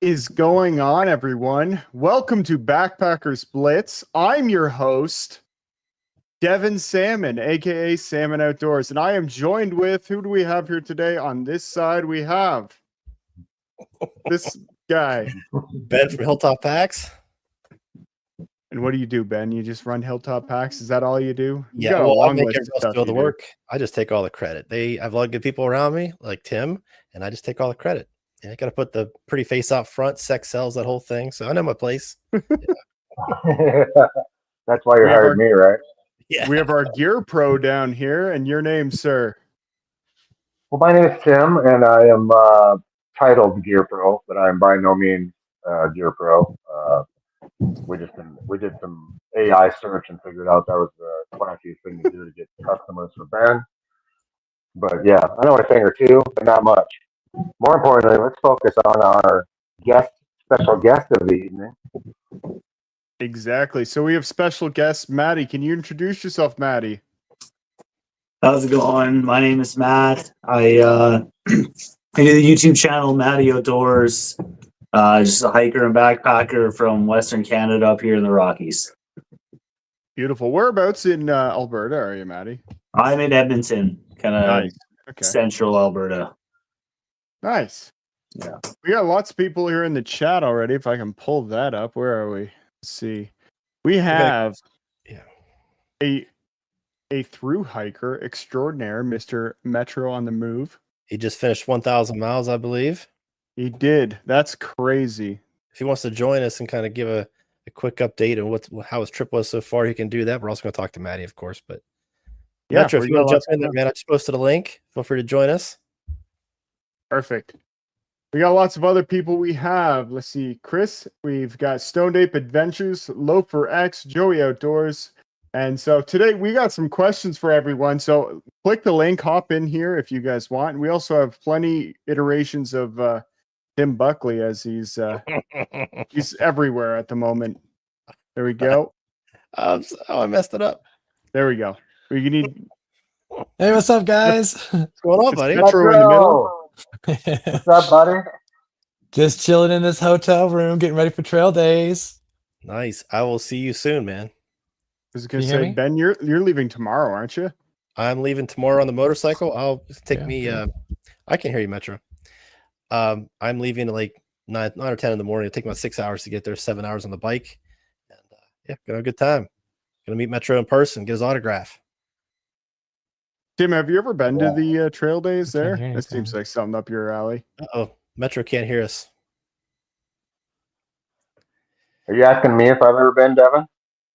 Is going on, everyone? Welcome to Backpackers Blitz. I'm your host, Devin Salmon, aka Salmon Outdoors, and I am joined with who do we have here today? On this side, we have this guy. Ben from Hilltop Packs. And what do you do, Ben? You just run Hilltop Packs? Is that all you do? You Yeah, got a well, I long make list of everyone stuff else do all the you do. work. I just take all the credit. I have a lot of good people around me, like Tim, and I just take all the credit. Yeah, I got to put the pretty face out front. Sex sells, that whole thing. So I know my place. That's why you hired me, right? Yeah. We have our gear pro down here, and your name, sir. Well, my name is Tim, and I am titled Gear Pro, but I am by no means Gear Pro. We did some AI search and figured out that was the classiest thing to do to get customers for Ben. But yeah, I know a thing or two, but not much. More importantly, let's focus on our special guest of the evening. Exactly. So we have special guest, Maddie. Can you introduce yourself, Maddie? How's it going? My name is Matt. I do the YouTube channel Matty Outdoors. Just a hiker and backpacker from Western Canada up here in the Rockies. Beautiful. Whereabouts in Alberta are you, Maddie? I'm in Edmonton, kind of Nice. Okay. central Alberta. Nice. Yeah. We got lots of people here in the chat already. If I can pull that up, where are we? Let's see. We have a through hiker extraordinaire, Mr. Metro on the Move. He just finished 1,000 miles, I believe. He did. That's crazy. If he wants to join us and kind of give a quick update on how his trip was so far, he can do that. We're also going to talk to Maddie, of course. But Yeah, Metro, if you want to jump in there, man, I just posted a link. Feel free to join us. Perfect. We got lots of other people we have. Let's see. Chris, we've got Stoned Ape Adventures, Loafer X, Joey Outdoors. And so today we got some questions for everyone. So click the link, hop in here if you guys want. We also have plenty iterations of Tim Buckley as he's everywhere at the moment. There we go. I messed it up. There we go. We need. Hey, what's up, guys? What's going on, buddy? Metro in the middle. What's up, buddy? Just chilling in this hotel room, getting ready for trail days. Nice. I will see you soon, man. I was going to Can you hear say, me? Ben, you're leaving tomorrow, aren't you? I'm leaving tomorrow on the motorcycle. I'll take me. I can hear you, Metro. I'm leaving at like 9 or 10 in the morning. It'll take about 6 hours to get there, 7 hours on the bike. And yeah, gonna have a good time. Gonna meet Metro in person, get his autograph. Tim, have you ever been to the trail days I can't there? hear That seems anything. like something up your alley. Oh, Metro can't hear us. Are you asking me if I've ever been, Devin?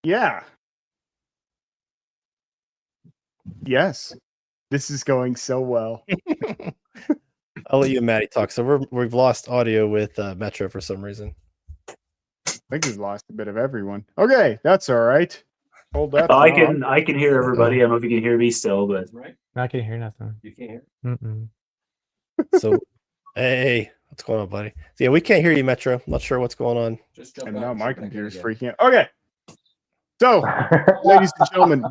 Yeah. Yes. This is going so well. I'll let you and Maddie talk. So we've lost audio with Metro for some reason. I think we've lost a bit of everyone. Okay, that's all right. Hold that. I can hear everybody. I don't know if you can hear me still, but I can't hear nothing. you can't hear. Mm-mm. So, hey, what's going on, buddy? So, yeah, we can't hear you, Metro. I'm not sure what's going on. And now my computer's freaking out. Okay. So, ladies and gentlemen,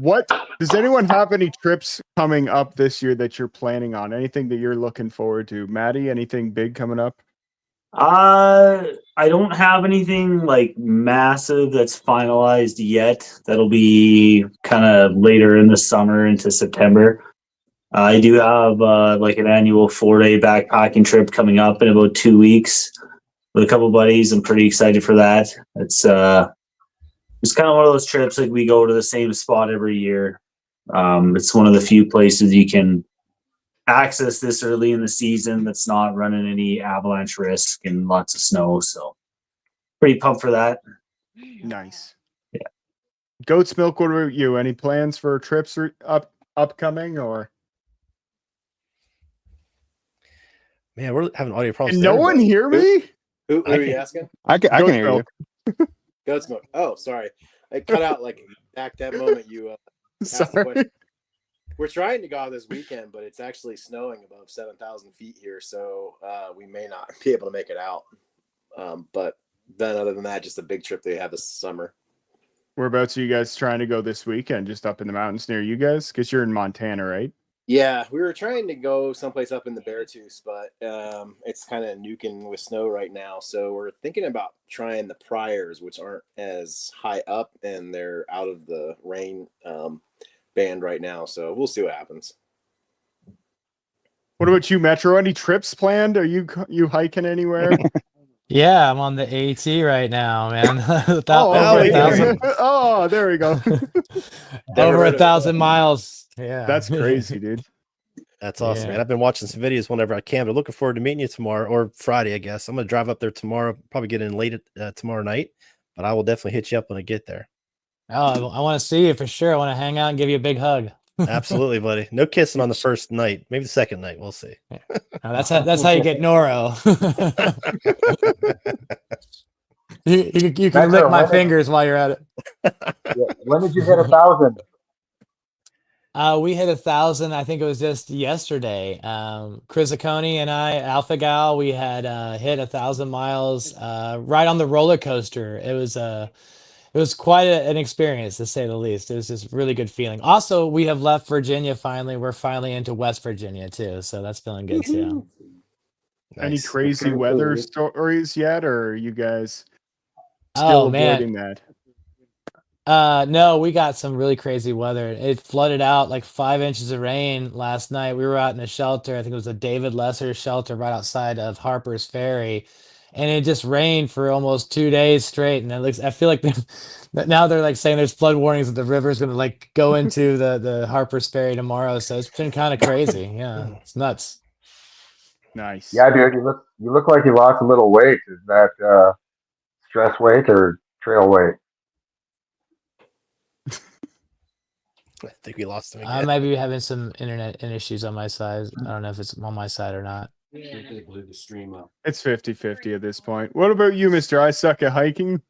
does anyone have any trips coming up this year that you're planning on? Anything that you're looking forward to? Maddie, anything big coming up? I don't have anything like massive that's finalized yet. That'll be kind of later in the summer into September. I do have like an annual 4-day backpacking trip coming up in about 2 weeks with a couple buddies. I'm pretty excited for that. It's kind of one of those trips like we go to the same spot every year. It's one of the few places you can access this early in the season that's not running any avalanche risk and lots of snow. So pretty pumped for that. Nice. Yeah. Goat's Milk, what about you? Any plans for trips upcoming or? Man, we're having audio problems. Can no one hear me? Who are you asking? I can Goat's hear Milk. you. Goat smoke. Oh, sorry. I cut out like back that moment you asked the Sorry. question. We're trying to go out this weekend, but it's actually snowing above 7,000 feet here, so we may not be able to make it out. But then other than that, just a big trip they have this summer. Whereabouts are you guys trying to go this weekend? Just up in the mountains near you guys? Because you're in Montana, right? Yeah, we were trying to go someplace up in the Beartooth, but it's kind of nuking with snow right now. So we're thinking about trying the Priors, which aren't as high up and they're out of the rain band right now. So we'll see what happens. What about you, Metro? Any trips planned? Are you hiking anywhere? Yeah, I'm on the AT right now, man. Oh, Over okay. 1,000. Oh, there we go. Never Over heard of it. 1,000 miles. Yeah. That's crazy, dude. That's awesome, Yeah. man. I've been watching some videos whenever I can, but looking forward to meeting you tomorrow or Friday, I guess. I'm going to drive up there tomorrow, probably get in late tomorrow night, but I will definitely hit you up when I get there. Oh, I want to see you for sure. I want to hang out and give you a big hug. Absolutely, buddy. No kissing on the first night, maybe the second night. We'll see. Oh, that's how you get Noro. you can lick Metro, my when did- fingers while you're at it. Yeah. When did you hit 1,000? We hit 1,000. I think it was just yesterday. Chris Aconi and I, Alpha Gal, we had hit 1,000 miles right on the roller coaster. It was quite an experience, to say the least. It was just really good feeling. Also, we have left Virginia finally. We're finally into West Virginia too, so that's feeling good too. Any Nice. crazy weather stories yet, or are you guys still Oh man. avoiding that? No, we got some really crazy weather. It flooded out like 5 inches of rain last night. We were out in a shelter. I think it was a David Lesser shelter right outside of Harper's Ferry. And it just rained for almost 2 days straight. And it looks, I feel like now they're like saying there's flood warnings that the river's gonna like go into the Harper's Ferry tomorrow. So it's been kind of crazy. Yeah, it's nuts. Nice. Yeah, dude, you look like you lost a little weight. Is that stress weight or trail weight? I think we lost him I again. might be having some internet issues on my side. I don't know if it's on my side or not. It's 50-50 at this point. What about you, Mr. I suck at hiking?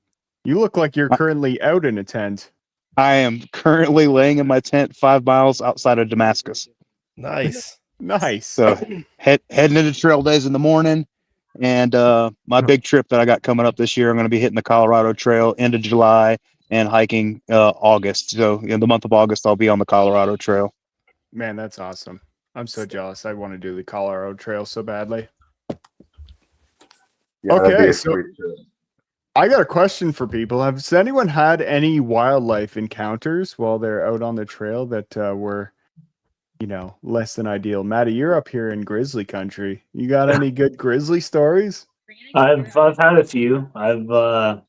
You look like you're currently out in a tent. I am currently laying in my tent 5 miles outside of Damascus. Nice. Nice. So heading into trail days in the morning. And my big trip that I got coming up this year, I'm going to be hitting the Colorado Trail end of July and hiking August. So in the month of August, I'll be on the Colorado Trail. Man, that's awesome. I'm so jealous. I want to do the Colorado Trail so badly. Yeah, that'd be Okay, a so sweet trip. I got a question for people. Has anyone had any wildlife encounters while they're out on the trail that were, less than ideal? Matty, you're up here in grizzly country. You got any good grizzly stories? I've had a few. I've been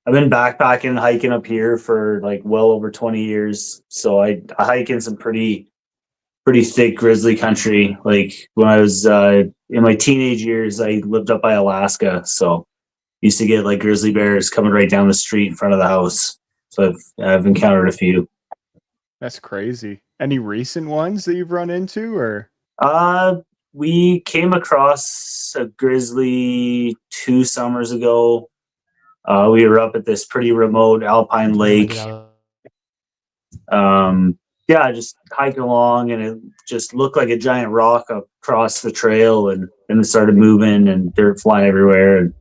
backpacking and hiking up here for like well over 20 years. So I hike in some pretty thick grizzly country. Like when I was in my teenage years, I lived up by Alaska, so used to get like grizzly bears coming right down the street in front of the house. So I've encountered a few. That's crazy. Any recent ones that you've run into, or? We came across a grizzly 2 summers ago. We were up at this pretty remote alpine lake. Yeah, just hiking along, and it just looked like a giant rock across the trail, and then it started moving and dirt flying everywhere. And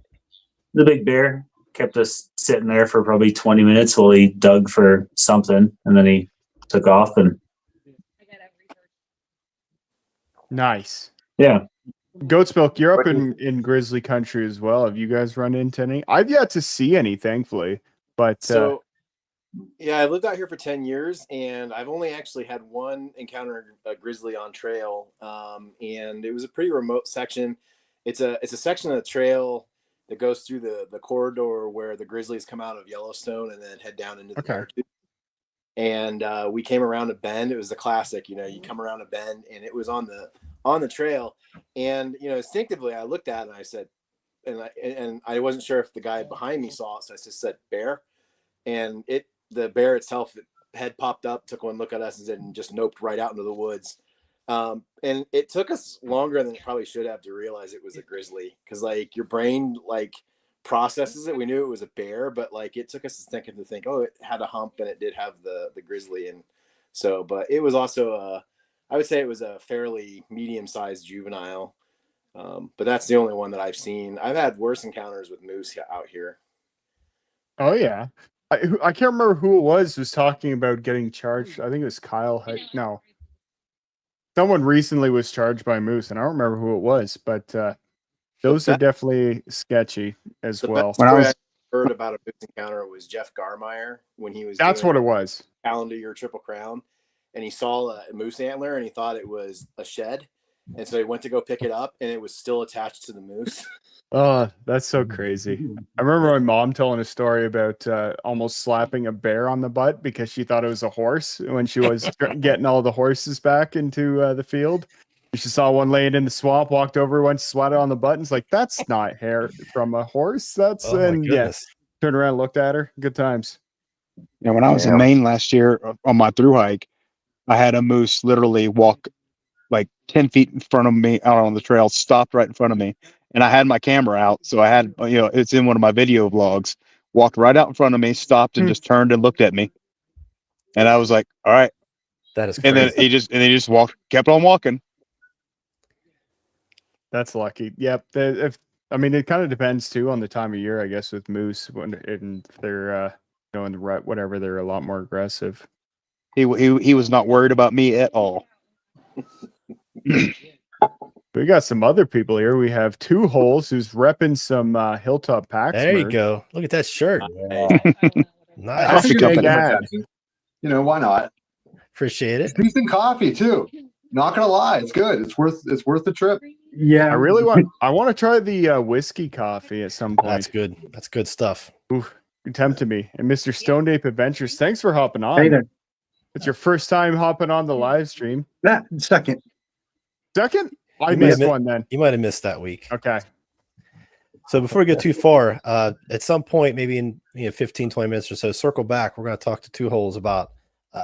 the big bear kept us sitting there for probably 20 minutes while he dug for something, and then he took off. And Nice. yeah. Goat's Milk, you're up in grizzly country as well. Have you guys run into any? I've yet to see any, thankfully. But yeah, I lived out here for 10 years, and I've only actually had one encounter a grizzly on trail, and it was a pretty remote section. It's a section of the trail that goes through the corridor where the grizzlies come out of Yellowstone and then head down into the Beartooth. And we came around a bend. It was the classic, you come around a bend, and it was on the trail. And instinctively, I looked at it and I said, and I wasn't sure if the guy behind me saw it, so I just said bear, and the bear itself head popped up, took one look at us, and just noped right out into the woods. And it took us longer than it probably should have to realize it was a grizzly, because like your brain processes it. We knew it was a bear, but like it took us a second to think, oh, it had a hump and it did have the grizzly. And so, but it was also I would say it was a fairly medium-sized juvenile. But that's the only one that I've seen. I've had worse encounters with moose out here. Oh yeah. I can't remember who it was talking about getting charged. I think it was Kyle. No, someone recently was charged by moose, and I don't remember who it was, but those are definitely sketchy as The well. best When I story was- I heard about a moose encounter was Jeff Garmeyer when he was That's doing what it was. Calendar Year Triple Crown, and he saw a moose antler and he thought it was a shed, and so he went to go pick it up and it was still attached to the moose. Oh, that's so crazy. I remember my mom telling a story about almost slapping a bear on the butt because she thought it was a horse when she was getting all the horses back into the field. She saw one laying in the swamp, walked over, went to swat it on the butt, and it's like, that's not hair from a horse. That's Oh my and yeah, goodness. turned around, looked at her. Good times. Yeah, when I was in Yeah. Maine last year on my through hike, I had a moose literally walk like 10 feet in front of me out on the trail, stopped right in front of me. And I had my camera out. So I had, it's in one of my video vlogs, walked right out in front of me, stopped and just turned and looked at me. And I was like, all right. That is And crazy. then he just walked, kept on walking. That's lucky. Yep. I mean, it kind of depends too on the time of year, I guess, with moose when and they're in the rut, whatever, they're a lot more aggressive. He was not worried about me at all. We got some other people here. We have Two Holes who's repping some Hilltop Packs. There you merch. go. Look at that shirt. Yeah. Nice. That's a figured big I'd put ad. that in. You know, why not? Appreciate It's it. decent coffee too. Not gonna lie, it's good. It's worth the trip. Yeah, I really want to try the whiskey coffee at some point. That's good. That's good stuff. Oof, you tempted me. And Mr. Stone Ape Adventures, thanks for hopping on. Hey there. It's your first time hopping on the live stream. That second. Second? I You may missed have one then. You might have missed that week. Okay. So before we go too far, at some point, maybe in 15, 20 minutes or so, circle back. We're going to talk to Two Holes about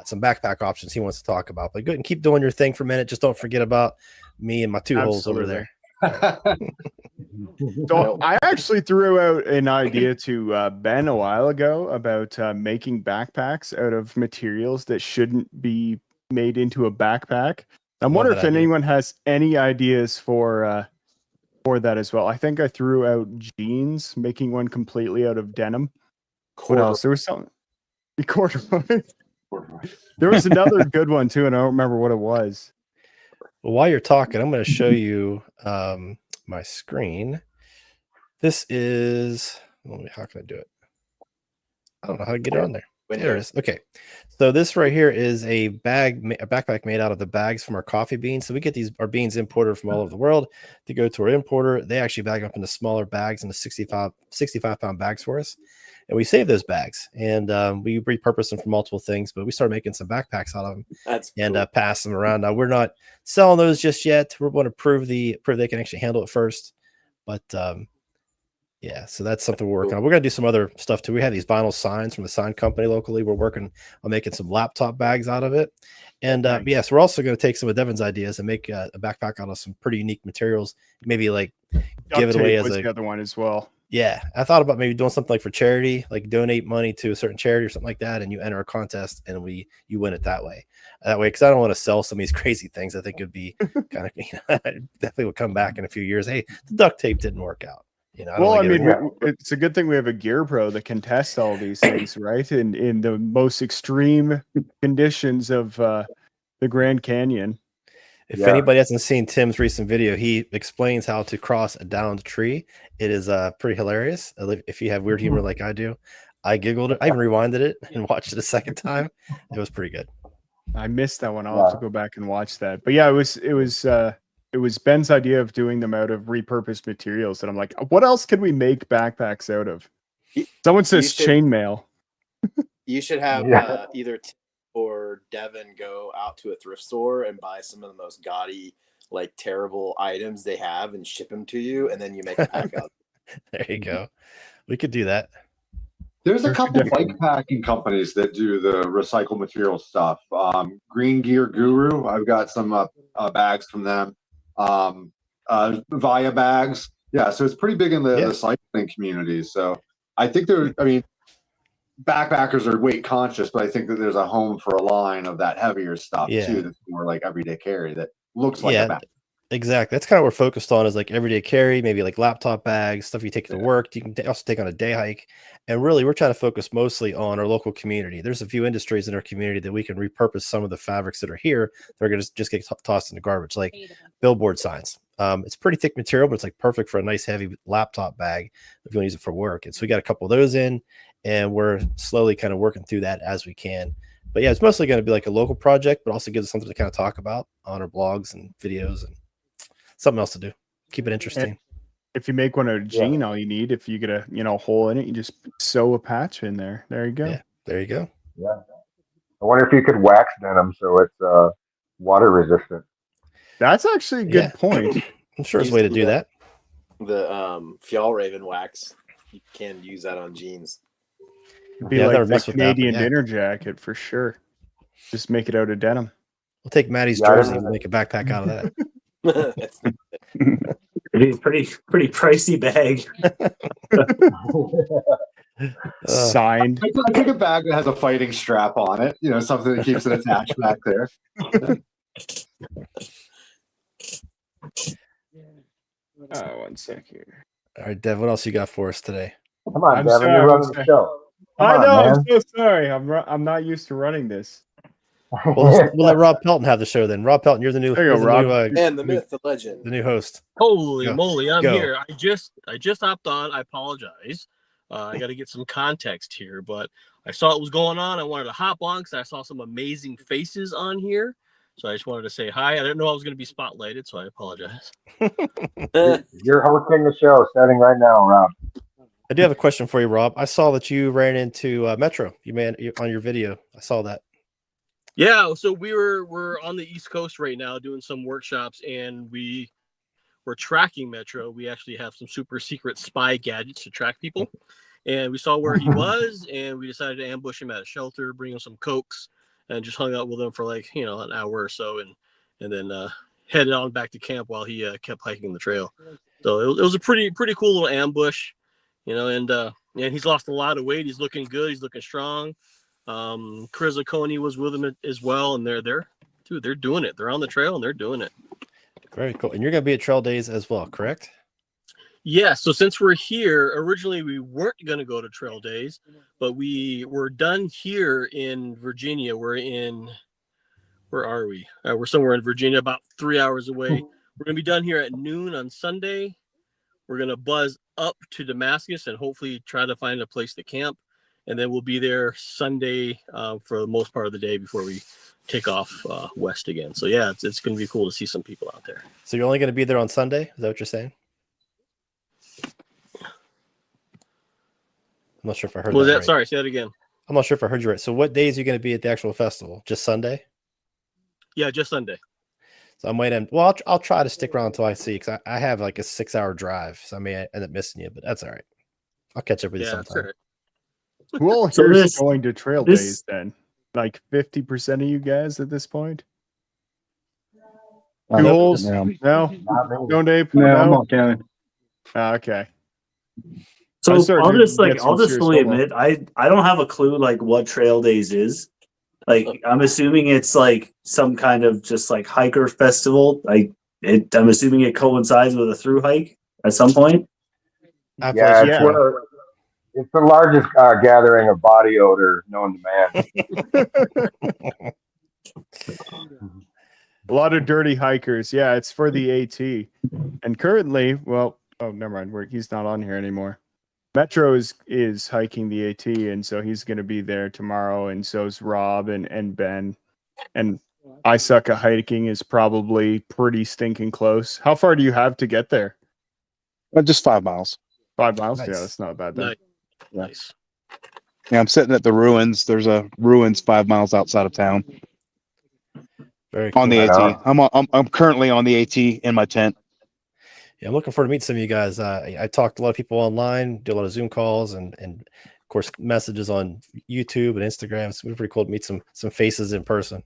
some backpack options he wants to talk about. But go ahead and keep doing your thing for a minute. Just don't forget about me and my Two Holes over there. So I actually threw out an idea to Ben a while ago about making backpacks out of materials that shouldn't be made into a backpack. I'm Love wondering that if idea. anyone has any ideas for that as well. I think I threw out jeans, making one completely out of denim. What else? There was something. Corduroy. There was another good one too, and I don't remember what it was. Well, while you're talking, I'm going to show you my screen. This is, how can I do it? I don't know how to get it on there. There it is. Okay. So this right here is a backpack made out of the bags from our coffee beans. So we get our beans imported from all over the world. They go to our importer. They actually bag up into smaller bags, into 65 pound bags for us. And we save those bags and we repurpose them for multiple things, but we started making some backpacks out of them. That's and cool. pass them around. Now we're not selling those just yet. We want to prove they can actually handle it first. But yeah, so that's something we're working on. We're gonna do some other stuff too. We have these vinyl signs from the sign company locally. We're working on making some laptop bags out of it. And yes, we're also going to take some of Devin's ideas and make a backpack out of some pretty unique materials. Maybe like give it away as the other one as well. Yeah, I thought about maybe doing something like for charity, like donate money to a certain charity or something like that, and you enter a contest and you win it that way. Because I don't want to sell some of these crazy things. I think it'd be kind of definitely would come back in a few years. Hey, the duct tape didn't work out. It's a good thing we have a Gear Pro that can test all these things, right? In the most extreme conditions of the Grand Canyon. If anybody hasn't seen Tim's recent video, he explains how to cross a downed tree. It is pretty hilarious. If you have weird humor like I do, I giggled it. I even rewinded it and watched it a second time. It was pretty good. I missed that one. I'll have to go back and watch that. But yeah, it was Ben's idea of doing them out of repurposed materials. And I'm like, what else could we make backpacks out of? Someone says chainmail. You should have either Tim or Devin go out to a thrift store and buy some of the most gaudy, like terrible items they have and ship them to you, and then you make a pack out. There you go. We could do that. There's a couple bike packing companies that do the recycled material stuff. Green Gear Guru, I've got some bags from them. Via bags, yeah. So it's pretty big in the cycling community. So I think backpackers are weight conscious, but I think that there's a home for a line of that heavier stuff too. That's more like everyday carry that looks like a backpack. Exactly. That's kind of what we're focused on is like everyday carry, maybe like laptop bags, stuff you take to work. You can also take on a day hike. And really, we're trying to focus mostly on our local community. There's a few industries in our community that we can repurpose some of the fabrics that are here. They're going to just get tossed in the garbage, like billboard signs. It's pretty thick material, but it's like perfect for a nice heavy laptop bag if you want to use it for work. And so we got a couple of those in, and we're slowly kind of working through that as we can. But yeah, it's mostly going to be like a local project, but also gives us something to kind of talk about on our blogs and videos and something else to do. Keep it interesting. And if you make one out of jean, all you need, if you get a hole in it, you just sew a patch in there. There you go. Yeah, there you go. Yeah. I wonder if you could wax denim so it's water resistant. That's actually a good point. I'm sure there's a way to do that. The Fjallraven wax, you can use that on jeans. It'd be Yeah, I've never like the messed with that, but Canadian yeah. dinner jacket for sure. Just make it out of denim. We'll take Maddie's Yeah, I jersey didn't and make a backpack out of that. Pretty pricey bag. Signed. I take a bag that has a fighting strap on it, something that keeps it attached back there. Oh, 1 sec here. All right, Dev, what else you got for us today? Come on, I'm Devin, sorry, you're I'm running the sorry. show. Come I on, know. man. I'm so sorry. I'm not used to running this. We'll let Rob Pelton have the show then. Rob Pelton, you're the new, There you you're go, the Rob. new, And the myth, the legend. the new host. Holy Go. moly, I'm Go. here. I just hopped on. I apologize. I got to get some context here, but I saw what was going on. I wanted to hop on because I saw some amazing faces on here. So I just wanted to say hi. I didn't know I was going to be spotlighted, so I apologize. You're hosting the show starting right now, Rob. I do have a question for you, Rob. I saw that you ran into Metro. You made on your video. I saw that. Yeah, so we're on the East Coast right now doing some workshops, and we're tracking Metro. We actually have some super secret spy gadgets to track people, and we saw where he was, and we decided to ambush him at a shelter, bring him some cokes, and just hung out with him for like an hour or so, and then headed on back to camp while he kept hiking the trail. So it was a pretty cool little ambush, and he's lost a lot of weight. He's looking good. He's looking strong. Chris Coney was with him as well, and they're doing it. They're on the trail and they're doing it. Very cool. And you're going to be at Trail Days as well, correct? Yeah. So since we're here, originally we weren't going to go to Trail Days, but we were done here in Virginia. Where are we? We're somewhere in Virginia, about 3 hours away. We're going to be done here at noon on Sunday. We're going to buzz up to Damascus and hopefully try to find a place to camp. And then we'll be there Sunday for the most part of the day before we take off west again. So yeah, it's going to be cool to see some people out there. So you're only going to be there on Sunday? Is that what you're saying? I'm not sure if I heard What was that? right. Sorry, say that again. I'm not sure if I heard you right. So what days are you going to be at the actual festival? Just Sunday? Yeah, just Sunday. So I might end. Well, I'll try to stick around until I see, because I have like a 6-hour drive, so I may end up missing you, but that's all right. I'll catch up with you That's sometime. all right. Who all So here's this- going to Trail this- Days then? Like 50% of you guys at this point? Two Nope. holes? Yeah. No? Not me. No, Dave? No, I'm No? not counting. Okay. So I started I'll to just get some I'll just serious fully FOMO. admit I don't have a clue like what Trail Days is. Like I'm assuming it's like some kind of just like hiker festival. I'm assuming it coincides with a through hike at some point. I have Yeah, places- it's the largest gathering of body odor known to man. A lot of dirty hikers. Yeah, it's for the AT. And currently, well, oh, never mind. He's not on here anymore. Metro is hiking the AT, and so he's going to be there tomorrow, and so's Rob and Ben. And I Suck at Hiking is probably pretty stinking close. How far do you have to get there? Just 5 miles. 5 miles? Nice. Yeah, that's not bad. Then. Nice. Yeah. Nice. Yeah, I'm sitting at the ruins. There's a ruins 5 miles outside of town Very cool. on the Right AT. I'm currently on the AT in my tent. Yeah, I'm looking forward to meeting some of you guys. I talked to a lot of people online, do a lot of Zoom calls, and of course messages on YouTube and Instagram. It's pretty cool to meet some faces in person.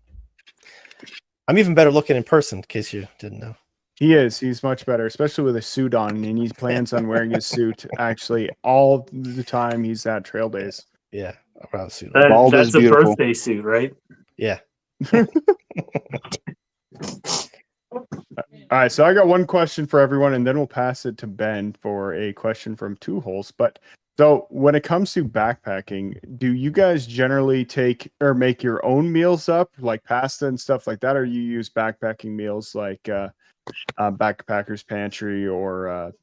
I'm even better looking in person, in case you didn't know. He is. He's much better, especially with a suit on, and he plans on wearing his suit actually all the time he's at Trail Days. Yeah, I'll probably suit on. Bald is That's a beautiful. birthday suit, right? Yeah. All right, so I got one question for everyone, and then we'll pass it to Ben for a question from Two Holes. But so when it comes to backpacking, do you guys generally take or make your own meals up, like pasta and stuff like that, or you use backpacking meals like Backpackers Pantry or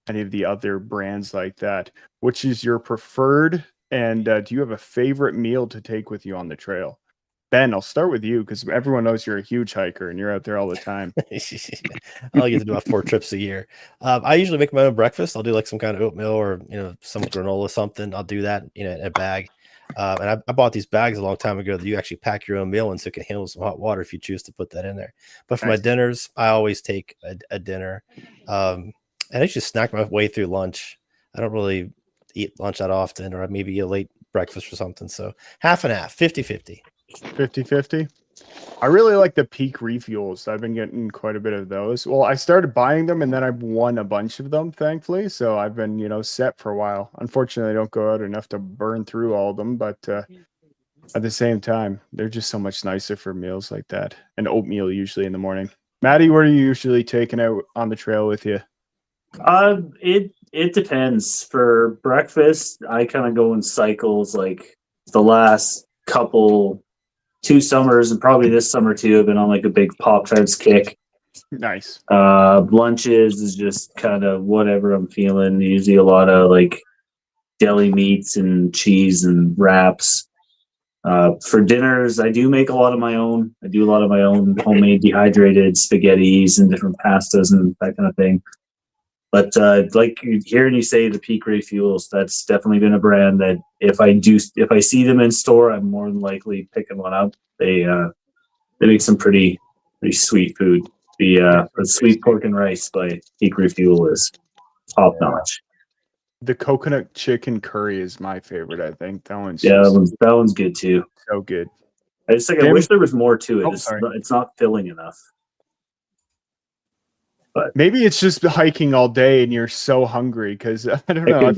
any of the other brands like that? Which is your preferred, and do you have a favorite meal to take with you on the trail? Ben, I'll start with you because everyone knows you're a huge hiker and you're out there all the time. I'll get to do about 4 trips a year. I usually make my own breakfast. I'll do like some kind of oatmeal or some granola, something. I'll do that in a bag. And I bought these bags a long time ago that you actually pack your own meal in, so it can handle some hot water if you choose to put that in there. But for my dinners, I always take a dinner. And I just snack my way through lunch. I don't really eat lunch that often, or maybe a late breakfast or something. So half and half, 50-50. 50-50. I really like the Peak refuels. I've been getting quite a bit of those. Well, I started buying them and then I've won a bunch of them, thankfully. So I've been, set for a while. Unfortunately, I don't go out enough to burn through all of them, but at the same time, they're just so much nicer for meals like that. And oatmeal usually in the morning. Maddie, what are you usually taking out on the trail with you? It depends. For breakfast, I kind of go in cycles. Like the last 2 summers, and probably this summer too, I've been on like a big Pop-Tarts kick. Nice. Lunches is just kind of whatever I'm feeling. Usually a lot of like deli meats and cheese and wraps. For dinners, I do make a lot of my own. I do a lot of my own homemade dehydrated spaghettis and different pastas and that kind of thing. But like hearing you say the Peak Refuels, that's definitely been a brand that if I see them in store, I'm more than likely picking one up. They make some pretty sweet food. The sweet pork and rice by Peak Refuel is top notch. The coconut chicken curry is my favorite, I think. That one's that one's good too. So good. I wish there was more to it. Oh, It's not filling enough. But maybe it's just hiking all day and you're so hungry because I don't know.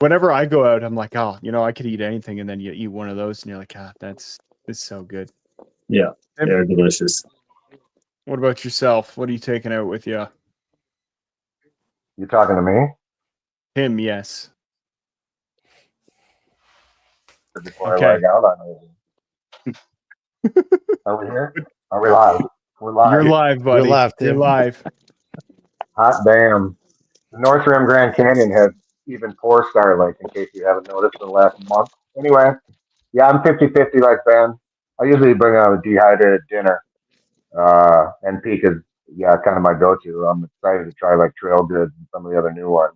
Whenever I go out, I'm like, oh, I could eat anything, and then you eat one of those, and you're like, it's so good. Yeah, they're delicious. What about yourself? What are you taking out with you? You talking to me? Him, yes. Before I lag out on it. Are we here? Are we live? We're live. You're live, buddy. You're live, Tim. You're live. Hot damn. The North Rim Grand Canyon has even 4-star Lake, in case you haven't noticed in the last month. Anyway, yeah, I'm 50-50 like Ben. I usually bring out a dehydrated dinner. And Peak is, kind of my go-to. I'm excited to try like Trail Goods and some of the other new ones.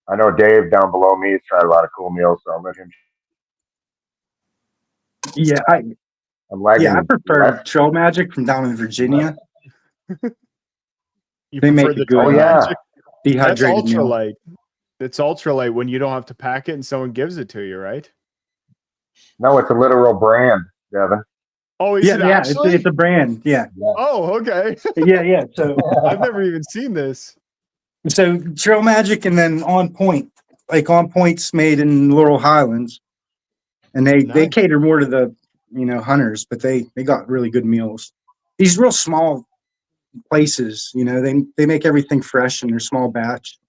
I know Dave down below me has tried a lot of cool meals, so I'll let him. Yeah, I prefer Trail Magic from down in Virginia. They make the good Magic? Dehydrated That's meal. ultralight. It's ultralight when you don't have to pack it and someone gives it to you, right? No, it's a literal brand, Devin. Oh, is it actually? It's a brand. Yeah. Oh, okay. Yeah. So I've never even seen this. So Trail Magic, and then On Point, like On Point's made in Laurel Highlands, and they cater more to the hunters, but they got really good meals. These real small places, they make everything fresh in their small batch.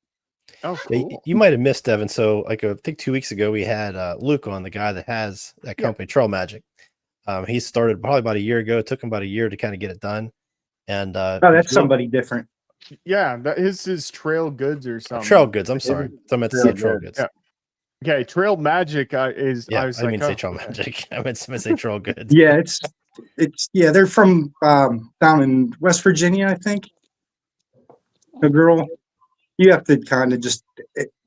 Oh, cool. Yeah, you might have missed, Evan. So I think 2 weeks ago we had Luke on, the guy that has that company, Trail Magic. He started probably about a year ago. It took him about a year to kind of get it done. And that's somebody different. Yeah, that is Trail Goods or something. Trail Goods. I'm sorry. I meant to say Trail Goods. Yeah. Okay, Trail Magic is. Yeah, I mean to say Trail Magic. I meant to say Trail Goods. Yeah, it's they're from down in West Virginia, I think. A girl, you have to kind of just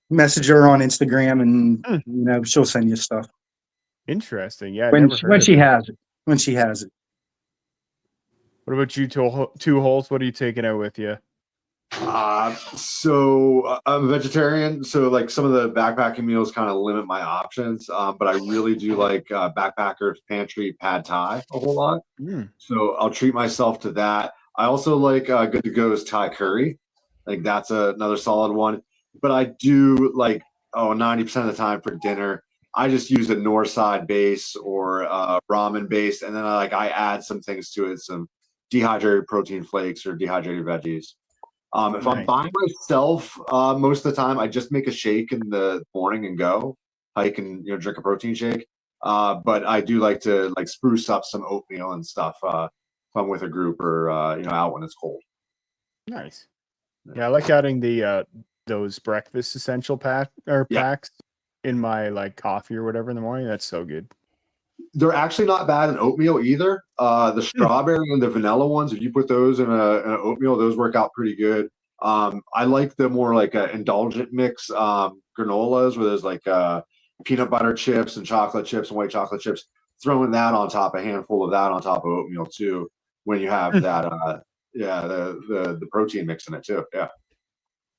message her on Instagram, and she'll send you stuff. Interesting. Yeah, when she has it. What about you, Two Holes? What are you taking out with you? So I'm a vegetarian, so like some of the backpacking meals kind of limit my options. But I really do like Backpackers Pantry Pad Thai a whole lot. So I'll treat myself to that. I also like Good to Go's Thai curry. Like that's another solid one. But I do like 90% of the time for dinner, I just use a Northside base or ramen base, and then I add some things to it, some dehydrated protein flakes or dehydrated veggies. If I'm Nice. by myself, most of the time I just make a shake in the morning and go hike and drink a protein shake. But I do like to spruce up some oatmeal and stuff if I'm with a group or out when it's cold. Nice. Yeah, I like adding the those breakfast essential packs in my like coffee or whatever in the morning. That's so good. They're actually not bad in oatmeal either. The strawberry and the vanilla ones, if you put those in an oatmeal, those work out pretty good. I like the more like indulgent mix granolas where there's like peanut butter chips and chocolate chips and white chocolate chips. Throwing that on top, a handful of that on top of oatmeal too, when you have that the protein mix in it too. Yeah.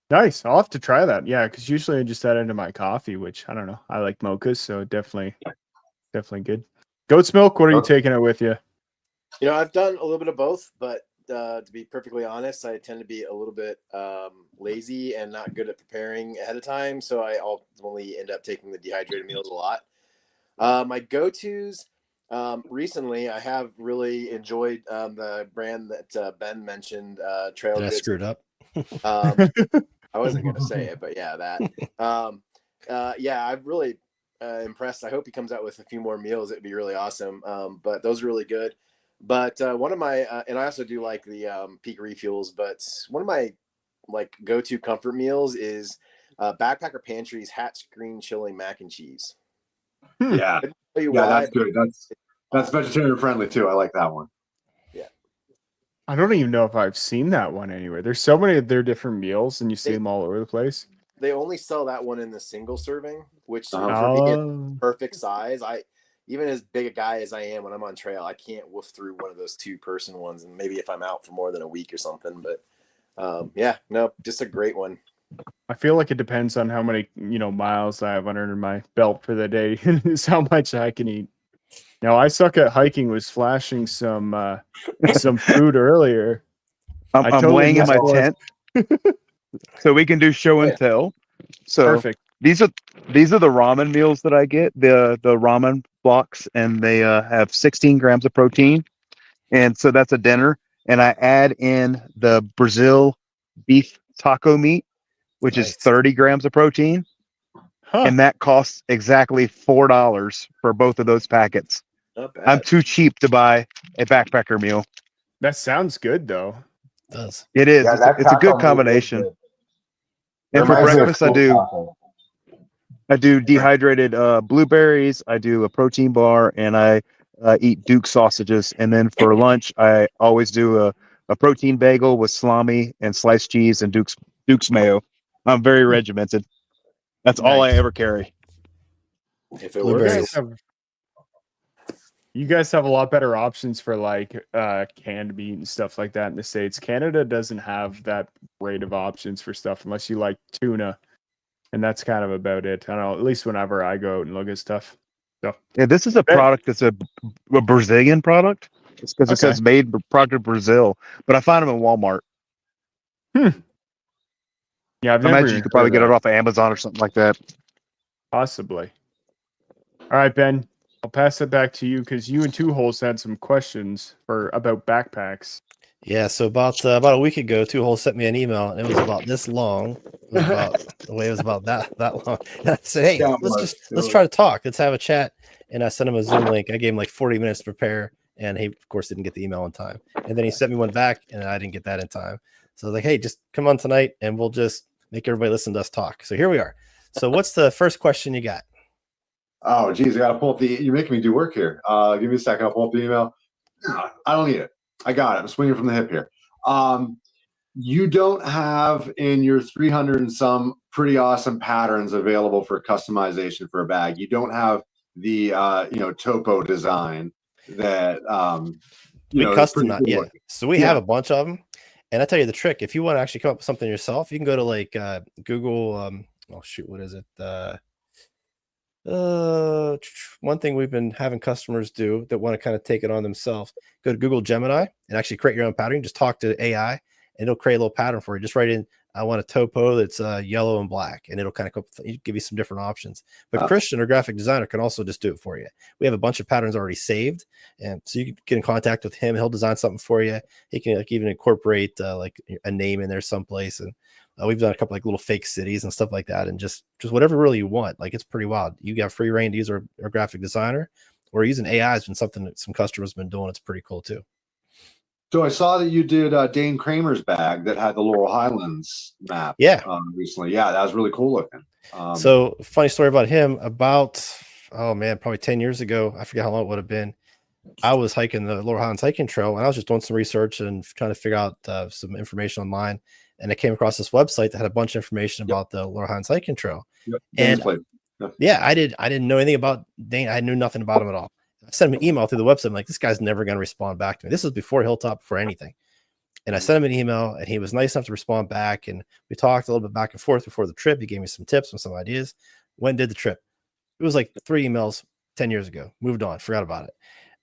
Nice. I'll have to try that. Yeah, because usually I just add it into my coffee, which I don't know. I like mochas, so definitely good. Goat's milk. What are you taking it with you? I've done a little bit of both, but to be perfectly honest, I tend to be a little bit lazy and not good at preparing ahead of time. So I ultimately end up taking the dehydrated meals a lot. My go-tos recently, I have really enjoyed the brand that Ben mentioned, Trail Did I Goods. screwed up? I wasn't going to say it, but yeah, that. I'm really impressed. I hope he comes out with a few more meals. It'd be really awesome. But those are really good. But one of my, and I also do like the Peak Refuels, but one of my like go-to comfort meals is Backpacker Pantry's Hatch Green Chili Mac and Cheese. Yeah, that's good. That's vegetarian friendly too. I like that one. Yeah. I don't even know if I've seen that one anywhere. There's so many of their different meals, and you see them all over the place. They only sell that one in the single serving, which for me is perfect size. Even as big a guy as I am, when I'm on trail, I can't woof through one of those 2-person ones. And maybe if I'm out for more than a week or something, but just a great one. I feel like it depends on how many, miles I have under my belt for the day and is how much I can eat. Now, I suck at hiking. Was flashing some food earlier. I'm laying in my tent, so we can do show and tell. So perfect. These are the ramen meals that I get. The ramen blocks, and they have 16 grams of protein, and so that's a dinner. And I add in the Brazil beef taco meat, which is 30 grams of protein, and that costs exactly $4 for both of those packets. Not bad. I'm too cheap to buy a backpacker meal. That sounds good, though. It does. It is. Yeah, it's a good combination. And for breakfast, I do dehydrated blueberries. I do a protein bar, and I eat Duke sausages. And then for lunch, I always do a protein bagel with salami and sliced cheese and Duke's mayo. I'm very regimented. That's all I ever carry. If it works. You guys have a lot better options for like canned meat and stuff like that in the States. Canada doesn't have that rate of options for stuff unless you like tuna. And that's kind of about it. I don't know, at least whenever I go out and look at stuff. So yeah, this is a product that's a Brazilian product. It's because it says made product of Brazil, but I find them in Walmart. Yeah, I imagine you could probably get it off of Amazon or something like that. Possibly. All right, Ben, I'll pass it back to you because you and Two Holes had some questions about backpacks. Yeah, so about a week ago, Two Holes sent me an email, and it was about this long. It was about that long. And I said, "Hey, let's try to talk. Let's have a chat." And I sent him a Zoom link. I gave him like 40 minutes to prepare, and he, of course, didn't get the email in time. And then he sent me one back, and I didn't get that in time. So I was like, "Hey, just come on tonight, and we'll just make everybody listen to us talk." So here we are. So what's the first question you got? Oh, geez, I got to pull up you're making me do work here. Give me a second. I'll pull up the email. I don't need it. I got it. I'm swinging from the hip here. You don't have in your 300 and some pretty awesome patterns available for customization for a bag. You don't have the topo design that we custom that. Yeah. So we have a bunch of them. And I tell you the trick, if you want to actually come up with something yourself, you can go to like Google. What is it? One thing we've been having customers do that want to kind of take it on themselves, go to Google Gemini and actually create your own pattern. Just talk to AI and it'll create a little pattern for you. Just write in I want a topo that's yellow and black, and it'll kind of give you some different options. But Oh. Christian, our graphic designer, can also just do it for you. We have a bunch of patterns already saved, and so you can get in contact with him. He'll design something for you. He can like even incorporate like a name in there someplace, and we've done a couple like little fake cities and stuff like that, and just whatever really you want. Like it's pretty wild. You got free reign to use our graphic designer, or using AI has been something that some customers have been doing. It's pretty cool too. So I saw that you did Dane Kramer's bag that had the Laurel Highlands map. Yeah. Recently. Yeah, that was really cool looking. So funny story about him. About probably 10 years ago. I forget how long it would have been. I was hiking the Laurel Highlands hiking trail, and I was just doing some research and trying to figure out some information online. And I came across this website that had a bunch of information about the Laurel Highlands hiking trail. Yep. And I didn't know anything about Dane. I knew nothing about him at all. I sent him an email through the website. I'm like, this guy's never going to respond back to me. This was before Hilltop, before anything. And I sent him an email, and he was nice enough to respond back. And we talked a little bit back and forth before the trip. He gave me some tips and some ideas. Went and did the trip. It was like 3 emails 10 years ago. Moved on, forgot about it.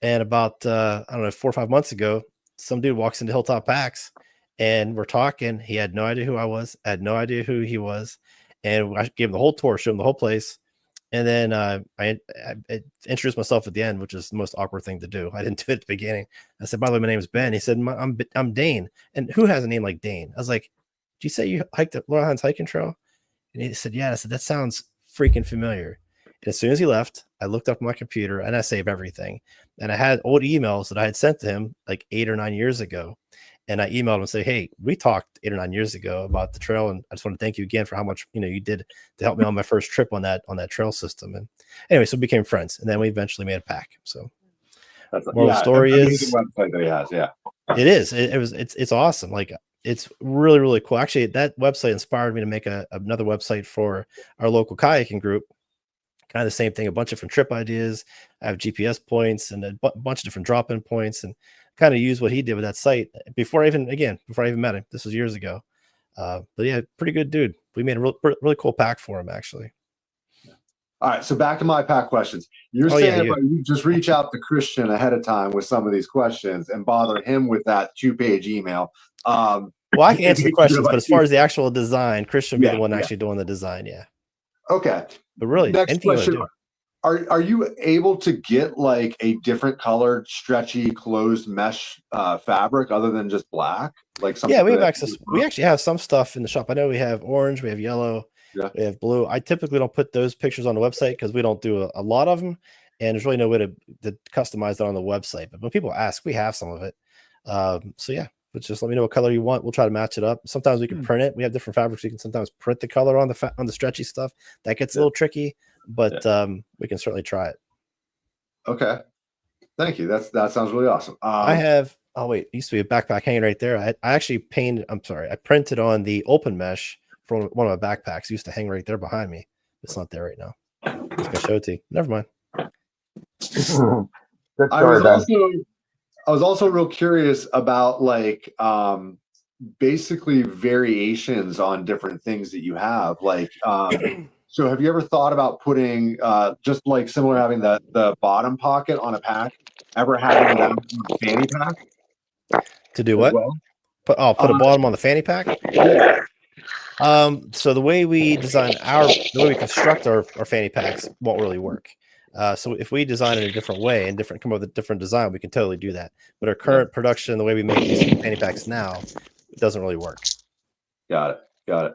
And about, 4 or 5 months ago, some dude walks into Hilltop Packs, and we're talking. He had no idea who I was. I had no idea who he was. And I gave him the whole tour, showed him the whole place. And then I introduced myself at the end, which is the most awkward thing to do. I didn't do it at the beginning. I said, by the way, my name is Ben. He said, I'm Dane. And who has a name like Dane? I was like, did you say you hiked the Laurel Highlands hiking trail? And he said, yeah. And I said, that sounds freaking familiar. And as soon as he left, I looked up my computer and I saved everything. And I had old emails that I had sent to him like 8 or 9 years ago. And I emailed him and say, hey, we talked 8 or 9 years ago about the trail. And I just want to thank you again for how much, you did to help me on my first trip on that trail system. And anyway, so we became friends. And then we eventually made a pack. So the story is website that he has. Yeah, it is. It's awesome. Like it's really, really cool. Actually, that website inspired me to make another website for our local kayaking group. Kind of the same thing, a bunch of different trip ideas. I have GPS points and a bunch of different drop-in points, and kind of use what he did with that site before I even met him. This was years ago. But yeah, pretty good dude. We made a really cool pack for him, actually. All right, so back to my pack questions. You're saying you just reach out to Christian ahead of time with some of these questions and bother him with that 2-page email. Well, I can answer the questions, but as far as the actual design, Christian will be the one actually doing the design. Yeah. Okay. But really, next question. Are you able to get like a different colored, stretchy, closed mesh fabric other than just black? Like something? Yeah, we have access. We actually have some stuff in the shop. I know we have orange, we have yellow, we have blue. I typically don't put those pictures on the website because we don't do a lot of them, and there's really no way to customize that on the website. But when people ask, we have some of it. So yeah, but just let me know what color you want. We'll try to match it up. Sometimes we can print it. We have different fabrics. We can sometimes print the color on the stretchy stuff. That gets a little tricky. But we can certainly try it. Okay. Thank you. That sounds really awesome. I have, it used to be a backpack hanging right there. I actually I printed on the open mesh for one of my backpacks. It used to hang right there behind me. It's not there right now. I was going to show it to you. Never mind. I was also real curious about like basically variations on different things that you have. Like so have you ever thought about putting just like similar having the bottom pocket on a pack, ever having that on a fanny pack? To do what? Well? Put a bottom on the fanny pack? Yeah. So the way we construct our fanny packs won't really work. So if we design it a different way and come up with a different design, we can totally do that. But our current production, the way we make these fanny packs now, it doesn't really work. Got it.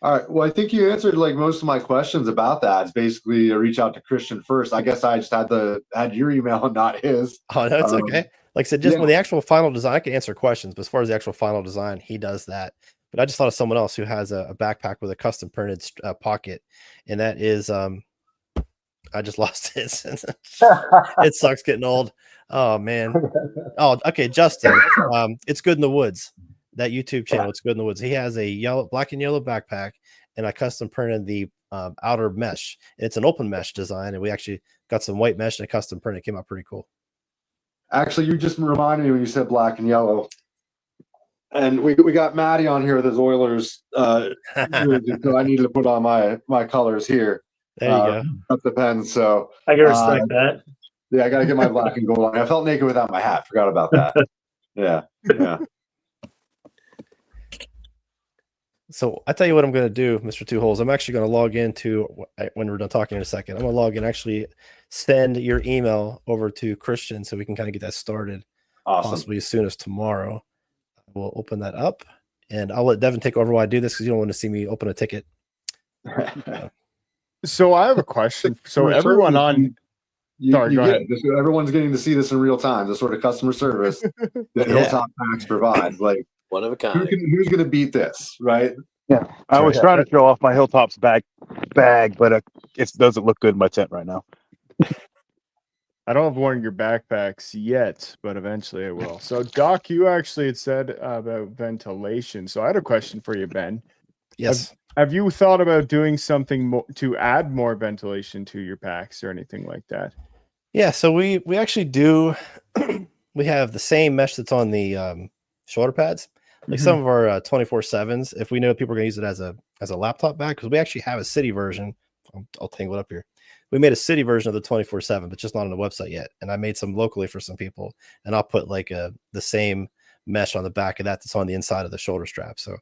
All right. Well, I think you answered like most of my questions about that. It's basically reach out to Christian first. I guess I just had your email and not his. Oh, no, it's okay. Like I said, just when the actual final design, I can answer questions, but as far as the actual final design, he does that. But I just thought of someone else who has a backpack with a custom printed pocket, and that is I just lost his. It sucks getting old. Oh man. Oh, okay, Justin. It's Good in the Woods. That YouTube channel, It's Good in the Woods. He has a black and yellow backpack, and I custom printed the outer mesh. And it's an open mesh design, and we actually got some white mesh and a custom print. It came out pretty cool. Actually, you just reminded me when you said black and yellow. And we got Maddie on here with his Oilers. So I need to put on my colors here. There you go. Up the pen. So I can respect that. Yeah, I got to get my black and gold on. I felt naked without my hat. Forgot about that. Yeah. So I tell you what I'm going to do, Mr. Two Holes. I'm actually going to log into when we're done talking in a second. I'm going to log in, actually send your email over to Christian so we can kind of get that started. Awesome. Possibly as soon as tomorrow. We'll open that up, and I'll let Devin take over while I do this because you don't want to see me open a ticket. So I have a question. So everyone on, sorry, go ahead. Everyone's getting to see this in real time. The sort of customer service that Hilltop Packs provides. Like, one of a kind. Who's going to beat this, right? Yeah, I was trying to show off my Hilltops bag, but it doesn't look good in my tent right now. I don't have one of your backpacks yet, but eventually I will. So, Doc, you actually had said about ventilation. So, I had a question for you, Ben. Yes. Have you thought about doing something to add more ventilation to your packs or anything like that? Yeah. So we actually do. We have the same mesh that's on the shoulder pads. Like some of our 24/7s, if we know people are going to use it as a laptop bag, because we actually have a city version. I'll tangle it up here. We made a city version of the 24/7, but just not on the website yet. And I made some locally for some people, and I'll put like the same mesh on the back of that's on the inside of the shoulder strap. So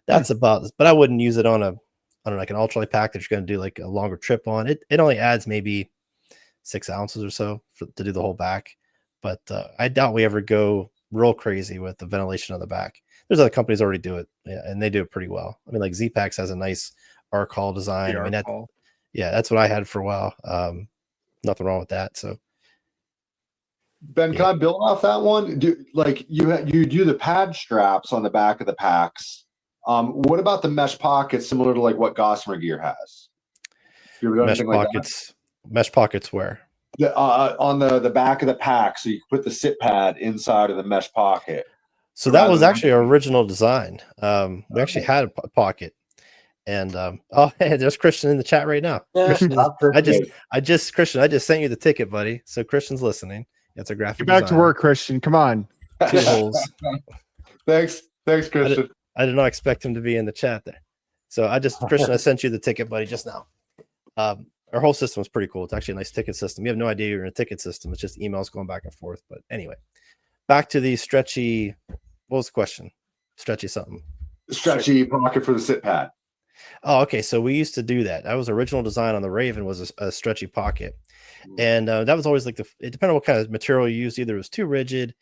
that's about. But I wouldn't use it on like an ultralight pack that you're going to do like a longer trip on. It only adds maybe 6 ounces or so to do the whole back. But I doubt we ever go real crazy with the ventilation on the back. There's other companies already do it, yeah, and they do it pretty well. I mean, like Z-Packs has a nice arc haul design. I mean, that's what I had for a while. Nothing wrong with that. So, Ben, can I build off that one? You do the pad straps on the back of the packs. What about the mesh pockets, similar to like what Gossamer Gear has? You ever done anything like that? Mesh pockets where? On the back of the pack, so you can put the sit pad inside of the mesh pocket. So that was actually our original design. We actually had a pocket, and hey, there's Christian in the chat right now. Christian, I just sent you the ticket, buddy. So Christian's listening. It's a graphic. Get back to work, Christian. Come on. 2 holes. Thanks, Christian. I did not expect him to be in the chat there. So Christian, I sent you the ticket, buddy, just now. Our whole system is pretty cool. It's actually a nice ticket system. You have no idea you're in a ticket system. It's just emails going back and forth. But anyway, back to the stretchy. What was the question? Stretchy something. Stretchy pocket for the sit pad. Oh, okay. So we used to do that. That was original design on the Raven, was a stretchy pocket. And that was always like it depended on what kind of material you used. Either it was too rigid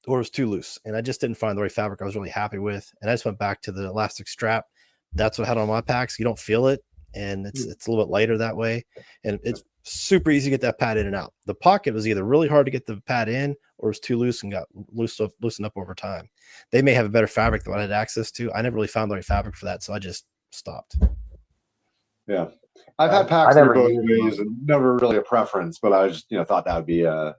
or it was too loose. And I just didn't find the right fabric I was really happy with. And I just went back to the elastic strap. That's what I had on my packs. You don't feel it. And it's a little bit lighter that way. And it's super easy to get that pad in and out. The pocket was either really hard to get the pad in or it was too loose and got loosened up over time. They may have a better fabric than what I had access to. I never really found the right fabric for that. So I just stopped. Yeah. I've had packs that are both ways and never really a preference, but I just thought that would be a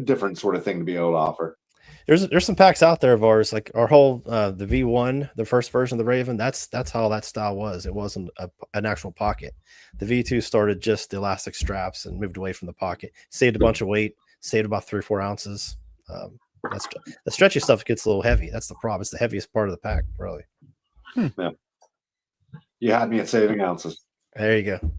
different sort of thing to be able to offer. There's some packs out there of ours, like our whole the V1, the first version of the Raven. That's how that style was. It wasn't an actual pocket. The V2 started just the elastic straps and moved away from the pocket. Saved a bunch of weight. Saved about 3 or 4 ounces. The stretchy stuff gets a little heavy. That's the problem. It's the heaviest part of the pack, really. Yeah. You had me at saving ounces. There you go.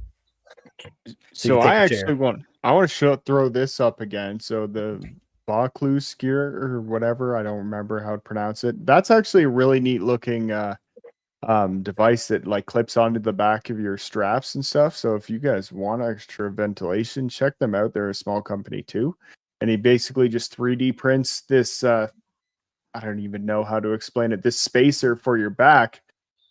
So I actually want to throw this up again. So the Vaucluse gear or whatever, I don't remember how to pronounce it. That's actually a really neat looking device that like clips onto the back of your straps and stuff. So if you guys want extra ventilation, check them out. They're a small company too. And he basically just 3D prints this I don't even know how to explain it, this spacer for your back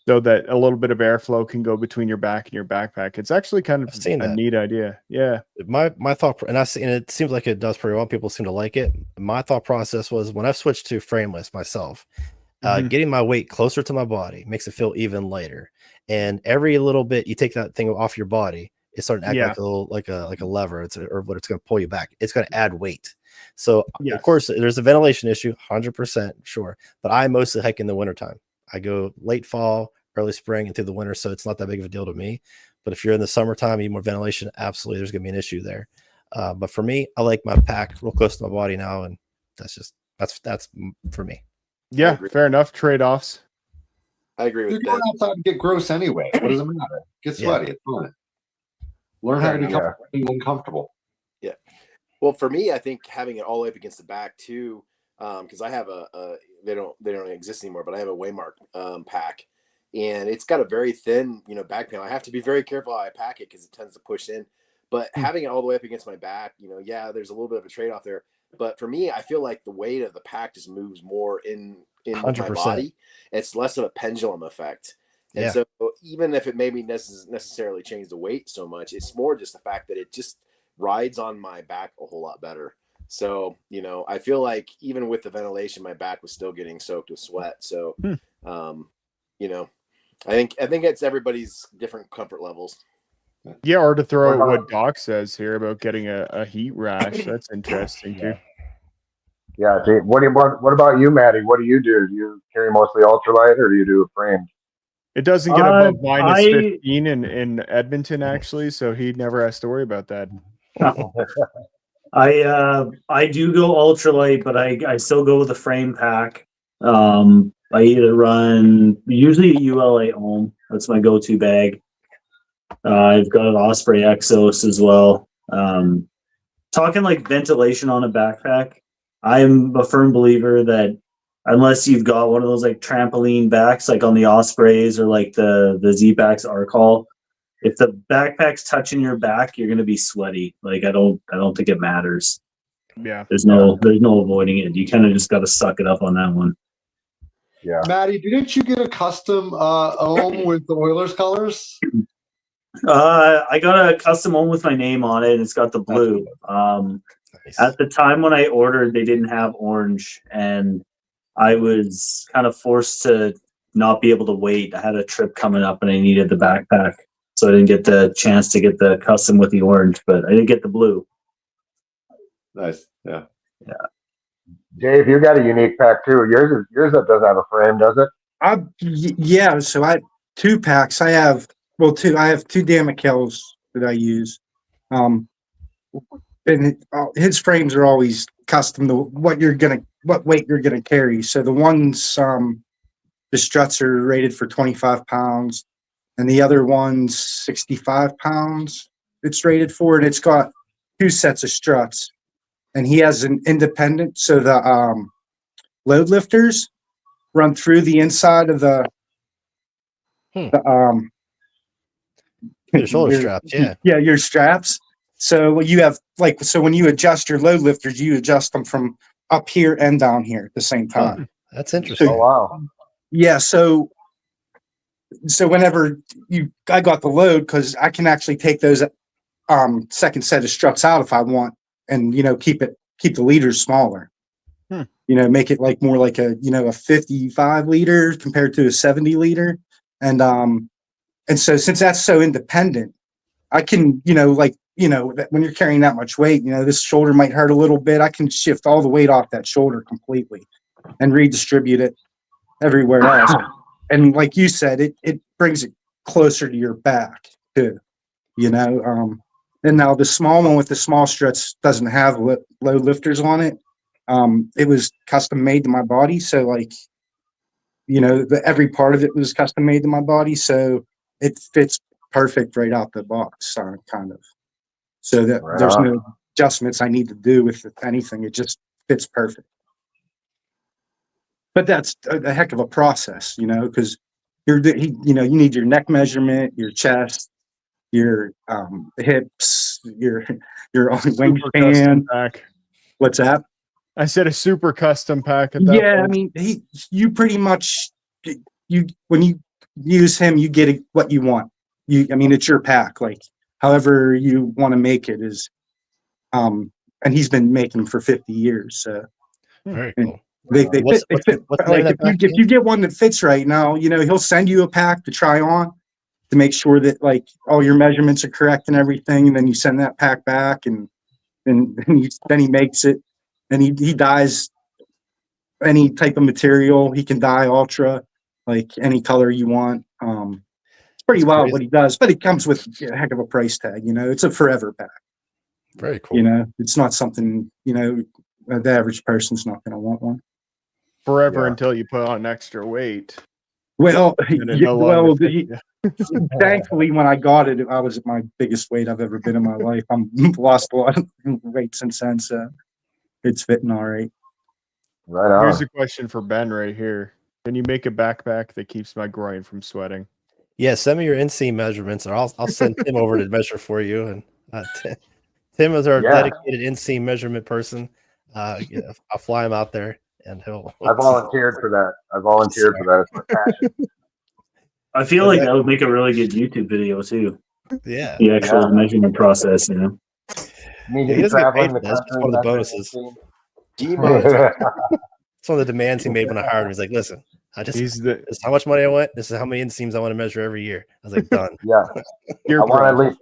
so that a little bit of airflow can go between your back and your backpack. It's actually kind of a neat idea. Yeah. My thought, and it seems like it does pretty well. People seem to like it. My thought process was when I've switched to frameless myself, getting my weight closer to my body makes it feel even lighter. And every little bit you take that thing off your body, it's starting to act like a lever. It's going to pull you back. It's going to add weight. So of course there's a ventilation issue, 100% sure. But I mostly hike in the wintertime. I go late fall, early spring into the winter, so it's not that big of a deal to me. But if you're in the summertime, you need more ventilation, absolutely there's going to be an issue there. But for me, I like my pack real close to my body now, and that's for me. Yeah, fair enough. Trade-offs. I agree with that. You're going outside and get gross anyway. What does it matter? Get sweaty. It's fun. Learn how to be uncomfortable. Yeah. Well, for me, I think having it all up against the back too, because I have they don't exist anymore, but I have a Waymark pack. and it's got a very thin, back panel. I have to be very careful how I pack it because it tends to push in. But having it all the way up against my back, yeah, there's a little bit of a trade off there. But for me, I feel like the weight of the pack just moves more in with my 100%. body. It's less of a pendulum effect. And Yeah. so even if it maybe necessarily change the weight so much, it's more just the fact that it just rides on my back a whole lot better. So, I feel like even with the ventilation, my back was still getting soaked with sweat. So, I think it's everybody's different comfort levels. Yeah, or to throw out what Doc says here about getting a heat rash. That's interesting too. Yeah. What about you, Maddie? What do you do? Do you carry mostly ultralight, or do you do a frame? It doesn't get above minus 15 in Edmonton, actually, so he never has to worry about that. I do go ultralight, but I still go with a frame pack. I either run usually a ULA Ohm. That's my go-to bag. I've got an Osprey Exos as well. Talking like ventilation on a backpack, I'm a firm believer that unless you've got one of those like trampoline backs, like on the Ospreys or like the Z-Backs Arcall, if the backpack's touching your back, you're gonna be sweaty. Like I don't think it matters. Yeah. There's no avoiding it. You kind of just got to suck it up on that one. Yeah. Maddie, didn't you get a custom Ohm with the Oilers colors? I got a custom one with my name on it, and it's got the blue. Nice. At the time when I ordered, they didn't have orange, and I was kind of forced to not be able to wait. I had a trip coming up, and I needed the backpack, so I didn't get the chance to get the custom with the orange, but I did get the blue. Nice. Yeah. Dave, you got a unique pack too. Yours doesn't have a frame, does it? Yeah. So I 2 packs. I have two. I have 2 Damicels that I use. And his frames are always custom to what weight you're gonna carry. So the ones, the struts are rated for 25 pounds, and the other one's 65 pounds. It's rated for, and it's got 2 sets of struts. And he has an independent, so the load lifters run through the inside of the Your shoulder straps, yeah. Yeah, your straps. So you have when you adjust your load lifters, you adjust them from up here and down here at the same time. That's interesting. Oh wow. Yeah, so whenever I got the load because I can actually take those second set of struts out if I want, and keep the liters smaller. Make it like more like a 55 liter compared to a 70 liter, and so since that's so independent, I can when you're carrying that much weight, this shoulder might hurt a little bit. I can shift all the weight off that shoulder completely and redistribute it everywhere else. And like you said, it brings it closer to your back too. And now the small one with the small struts doesn't have load lifters on it. It was custom made to my body, so every part of it was custom made to my body, so it fits perfect right out the box, kind of. So that there's no adjustments I need to do with anything. It just fits perfect. But that's a heck of a process, because you need your neck measurement, your chest, your hips, your wingspan. What's that? I said a super custom pack at that point. I mean, you pretty much when you use him, you get what you want. It's your pack. Like however you want to make it is, and he's been making them for 50 years. So very cool. They fit. If you get one that fits right now, he'll send you a pack to try on to make sure that all your measurements are correct and everything, and then you send that pack back, and then he makes it, and he dyes any type of material. He can dye ultra, like any color you want. It's pretty wild what he does, but it comes with a heck of a price tag. It's a forever pack. Very cool. It's not something the average person's not going to want one. Forever until you put on extra weight. Well, thankfully, when I got it, I was at my biggest weight I've ever been in my life. I've lost a lot of weight since then, so it's fitting all right. Right on. Here's a question for Ben right here. Can you make a backpack that keeps my groin from sweating? Yeah, send me your inseam measurements, or I'll send Tim over to measure for you. And Tim is our dedicated inseam measurement person. Yeah, I'll fly him out there, and he'll. I volunteered for that. It's my passion. I feel like that would make a really good YouTube video too. Yeah, the actual measurement process. Yeah, he doesn't get paid for that. It's just one of the bonuses. It's one of the demands he made when I hired him. He's like, "Listen, this is how much money I want. This is how many inseams I want to measure every year." I was like, "Done." Yeah, I want at least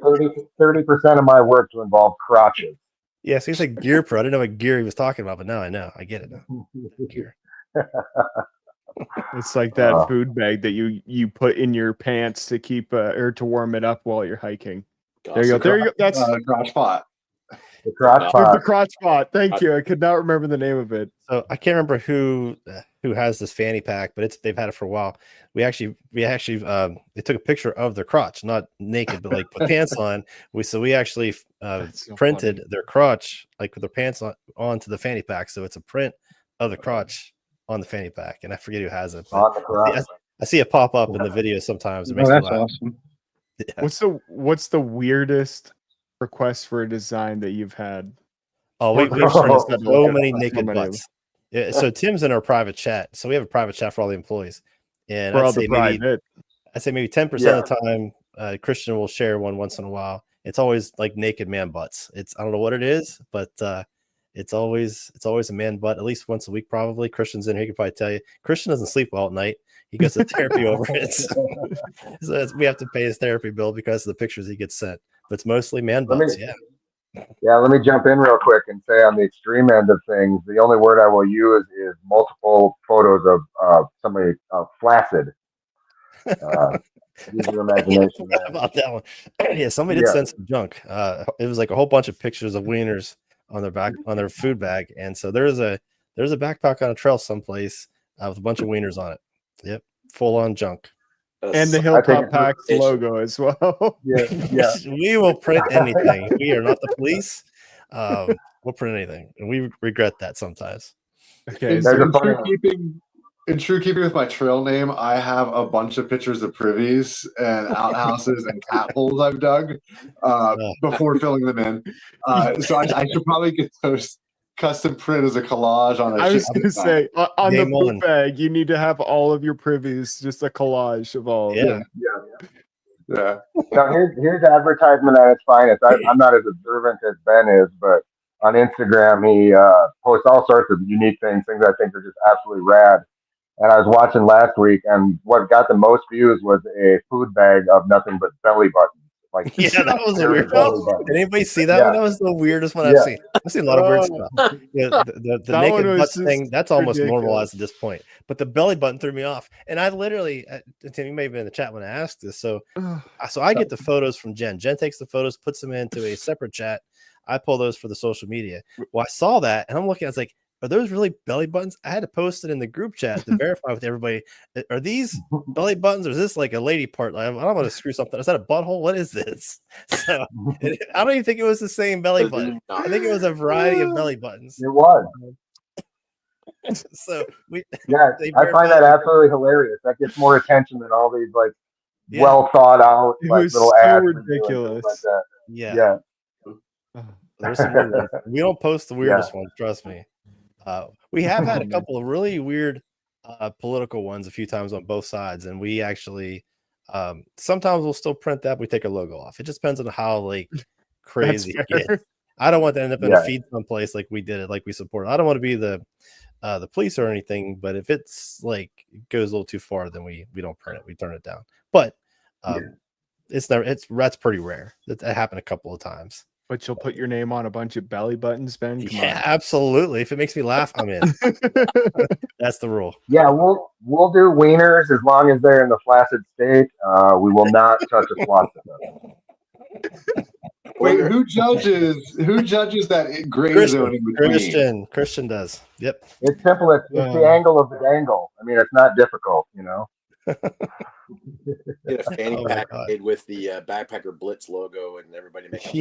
30% of my work to involve crotches. Yeah, so he's like gear pro. I didn't know what gear he was talking about, but now I know. I get it now. Gear. It's like that food bag that you put in your pants to keep or to warm it up while you're hiking. There you go. There you go. That's the crotch pot. The crotch pot. The crotch pot. Thank you. I could not remember the name of it. So I can't remember who has this fanny pack, but they've had it for a while. We actually they took a picture of their crotch, not naked, but like with pants on. We actually printed their crotch like with their pants onto the fanny pack, so it's a print of the crotch on the fanny pack, and I forget who has it. But I see it pop up in the video sometimes. It makes me laugh. Awesome. Yeah. What's the weirdest request for a design that you've had? Oh, we've printed so many naked butts. Yeah, so Tim's in our private chat. So we have a private chat for all the employees, and I'd say maybe 10% of the time, Christian will share one once in a while. It's always like naked man butts. I don't know what it is, but it's always a man butt at least once a week probably. Christian's in here, he could probably tell you. Christian doesn't sleep well at night. He goes to therapy over it. So we have to pay his therapy bill because of the pictures he gets sent. But it's mostly man butts. Let me jump in real quick and say on the extreme end of things, the only word I will use is multiple photos of somebody flaccid. Use your imagination. About that one. Yeah, somebody did send some junk. It was like a whole bunch of pictures of wieners on their food bag, and so there's a backpack on a trail someplace with a bunch of wieners on it. Yep, full on junk. And the Hilltop Packs logo as well. Yeah. We will print anything. We are not the police. We'll print anything, and we regret that sometimes. Okay. In true keeping with my trail name, I have a bunch of pictures of privies and outhouses and cat holes I've dug before filling them in. So I should probably get those custom print as a collage on a I was going to say, on Game the book bag, you need to have all of your privies, just a collage of all. Yeah. Now here's advertisement at its finest. I'm not as observant as Ben is, but on Instagram he posts all sorts of unique things I think are just absolutely rad. And I was watching last week, and what got the most views was a food bag of nothing but belly buttons. Like, that was a weird one. Did anybody see that one? That was the weirdest one I've seen. I've seen a lot of weird stuff. The naked butts thing, that's almost normalized at this point. But the belly button threw me off. And I literally, Tim, you may have been in the chat when I asked this. So I get the photos from Jen. Jen takes the photos, puts them into a separate chat. I pull those for the social media. Well, I saw that, and I'm looking, I was like, are those really belly buttons? I had to post it in the group chat to verify with everybody. Are these belly buttons, or is this like a lady part? I don't want to screw something. Is that a butthole? What is this? So I don't even think it was the same belly button. I think it was a variety of belly buttons. It was. So I find that absolutely hilarious. That gets more attention than all these well thought out little so ads. ridiculous. Like that. Yeah. There's some weird ones. We don't post the weirdest ones, trust me. We have had a couple of really weird political ones a few times on both sides, and we actually sometimes we'll still print that. We take a logo off. It just depends on how crazy it gets. I don't want to end up in a feed someplace like we did it, like we support. I don't want to be the police or anything, but if it's goes a little too far, then we don't print it. We turn it down. But that's pretty rare. That happened a couple of times. But you'll put your name on a bunch of belly buttons, Ben? Come on. Absolutely. If it makes me laugh, I'm in. That's the rule. Yeah, we'll do wieners as long as they're in the flaccid state. We will not touch a swat to them. Wait, who judges that gray zone in between? Christian does. Yep. It's simple. It's the angle of the dangle. I mean, it's not difficult, Get a fanny pack made with the Backpacker Blitz logo, and everybody make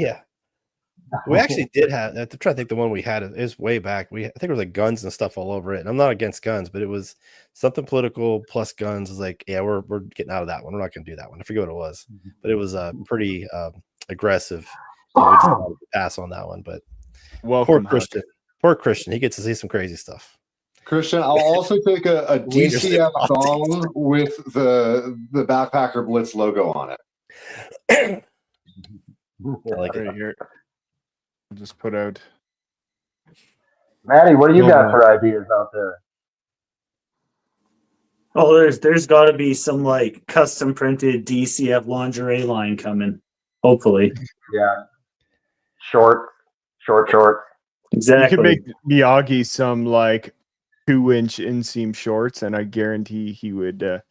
We actually did have. I'm trying to think the one we had. It was way back. I think it was like guns and stuff all over it. And I'm not against guns, but it was something political plus guns. Is like, yeah, we're getting out of that one. We're not going to do that one. I forget what it was, but it was pretty aggressive. And we decided to pass on that one. But Welcome, poor Christian. He gets to see some crazy stuff. Christian, I'll also take a DCF thong with the Backpacker Blitz logo on it. I like right it. here. I'll just put out. Maddie, what do you got for ideas out there? Oh, there's got to be some like custom printed DCF lingerie line coming. Hopefully, Yeah, short. exactly. You could make Miyagi some like 2-inch inseam shorts, and I guarantee he would go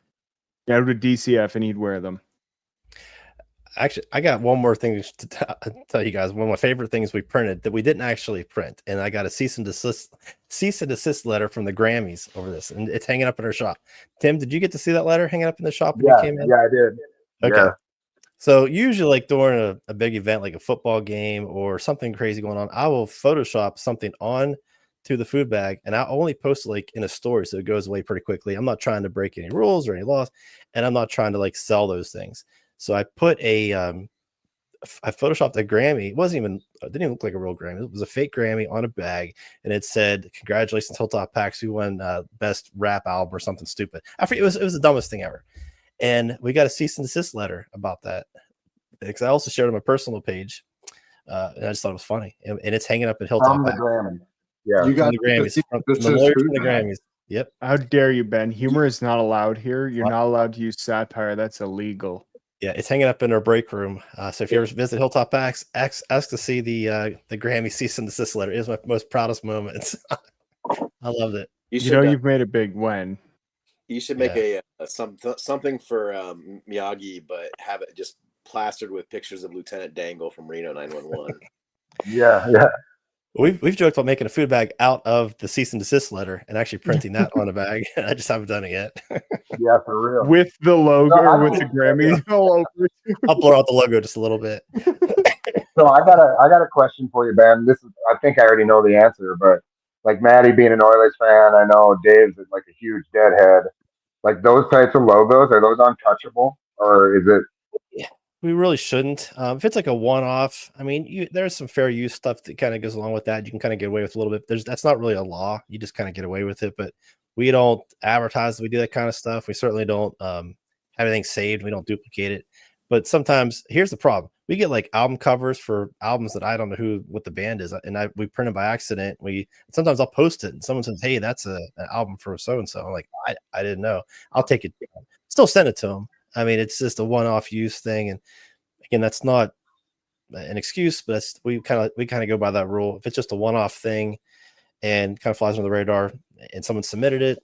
to DCF and he'd wear them. Actually, I got one more thing to tell you guys. One of my favorite things we printed that we didn't actually print, and I got a cease and desist letter from the Grammys over this, and it's hanging up in our shop. Tim, did you get to see that letter hanging up in the shop when you came in? Yeah, I did. Okay. Yeah. So usually, like during a big event, like a football game or something crazy going on, I will Photoshop something on to the food bag, and I only post it like in a story, so it goes away pretty quickly. I'm not trying to break any rules or any laws, and I'm not trying to like sell those things. So I put I photoshopped a Grammy. It didn't even look like a real Grammy. It was a fake Grammy on a bag, and it said, "Congratulations, Hilltop Packs, who won best rap album," or something stupid. I forget, it was the dumbest thing ever. And we got a cease and desist letter about that, because I also shared it on my personal page, and I just thought it was funny. And it's hanging up at Hilltop From the Packs. Grammys. Yeah, You got From the Grammys, from this the is lawyers food from the bag. Grammys. Yep. How dare you, Ben? Humor is not allowed here. You're not allowed to use satire. That's illegal. Yeah, it's hanging up in our break room. So if you ever visit Hilltop Packs, ask to see the Grammy cease and desist letter. It is my most proudest moments. I loved it. You know you've made it big when. You should make something for Miyagi, but have it just plastered with pictures of Lieutenant Dangle from Reno 911. Yeah. We've joked about making a food bag out of the cease and desist letter and actually printing that on a bag. I just haven't done it yet. Yeah, for real. With the logo, No, with the Grammy all over. I'll blur out the logo just a little bit. So I got a question for you, Ben. I think I already know the answer, but like Maddie being an Oilers fan, I know Dave's like a huge Deadhead. Like those types of logos, are those untouchable, or is it? We really shouldn't. If it's like a one-off, I mean, there's some fair use stuff that kind of goes along with that. You can kind of get away with a little bit. That's not really a law. You just kind of get away with it. But we don't advertise that we do that kind of stuff. We certainly don't have anything saved. We don't duplicate it. But sometimes, here's the problem: we get like album covers for albums that I don't know what the band is, and we print it by accident. Sometimes I'll post it, and someone says, "Hey, that's an album for so and so." I'm like, I didn't know. I'll take it. Still send it to them. I mean, it's just a one-off use thing, and again, that's not an excuse, but we kind of go by that rule. If it's just a one-off thing and kind of flies under the radar, and someone submitted it,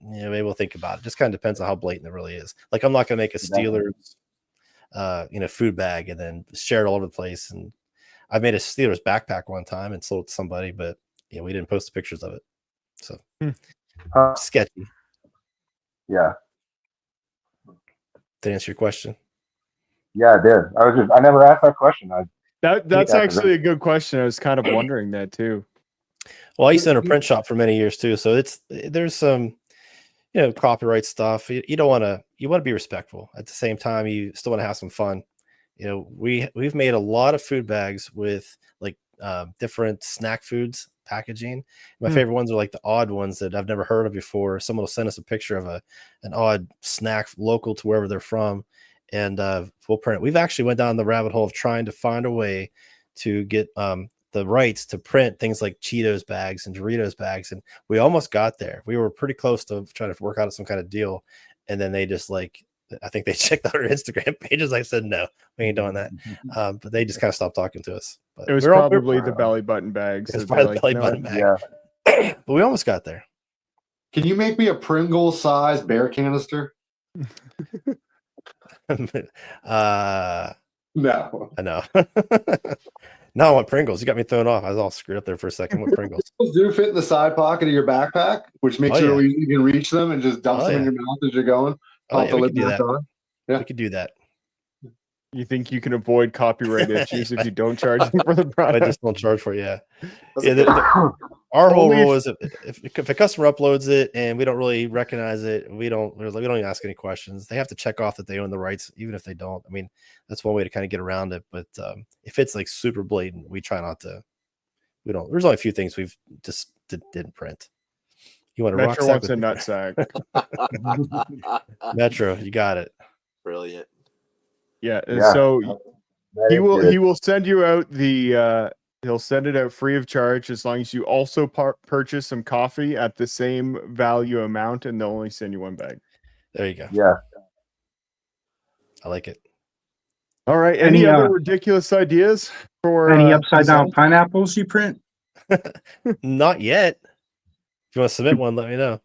maybe we'll think about it. Just kind of depends on how blatant it really is. Like, I'm not going to make a Steelers, food bag and then share it all over the place. And I've made a Steelers backpack one time and sold it to somebody, but we didn't post the pictures of it. So sketchy. Yeah. To answer your question. Yeah, I did. I never asked that question. That's actually a good question. I was kind of wondering that too. Well, I used to own a print shop for many years too, so there's some copyright stuff. You want to be respectful. At the same time, you still want to have some fun. We've made a lot of food bags with like different snack foods packaging. My favorite ones are like the odd ones that I've never heard of before. Someone will send us a picture of an odd snack local to wherever they're from, and we'll print it. We've actually went down the rabbit hole of trying to find a way to get the rights to print things like Cheetos bags and Doritos bags, and we almost got there. We were pretty close to trying to work out some kind of deal, and then they just I think they checked out our Instagram pages. I said, no, we ain't doing that. But they just kind of stopped talking to us. But it was probably the belly button bags. It was probably the belly button bag. Yeah. But we almost got there. Can you make me a Pringles size bear canister? No. I know. No, I want Pringles. You got me thrown off. I was all screwed up there for a second with Pringles. Do fit in the side pocket of your backpack, which makes sure you can reach them and just dump them in your mouth as you're going. We could do that. Yeah, we could do that. You think you can avoid copyright issues if you don't charge them for the I product? just don't charge for it. Yeah. That's Yeah, a good idea. Our whole Only rule if- is if a customer uploads it and we don't really recognize it, we don't even ask any questions. They have to check off that they own the rights, even if they don't. I mean, that's one way to kind of get around it. But if it's like super blatant, we try not to. We don't. There's only a few things we've just didn't print. You want to rock Metro sack wants with a nut sack. Metro? You got it. Brilliant. Yeah. And Yeah. so That he is will good. he will send you out the he'll send it out free of charge as long as you also purchase some coffee at the same value amount, and they'll only send you one bag. There you go. Yeah. I like it. All right. Any Any, other ridiculous ideas for Any upside down design? pineapples you print? Not yet. If you want to submit one, let me know.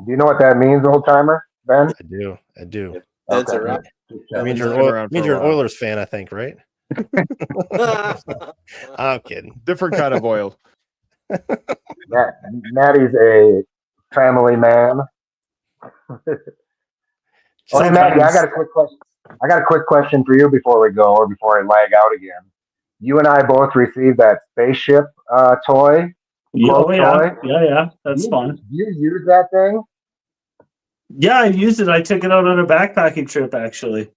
Do you know what that means, old timer, Ben? I do. I do. That's Okay. all right. That means It's you're, been around for a you're an while. Oilers fan, I think, right? I'm kidding. Different kind of oil. Maddie's a family man. Oh, hey, Maddie, I got a quick question. I got a quick question for you before we go, or before I lag out again. You and I both received that spaceship toy. Yeah, Quote oh, yeah, toy. yeah. That's Do fun. you use that thing? Yeah, I used it. I took it out on a backpacking trip, actually.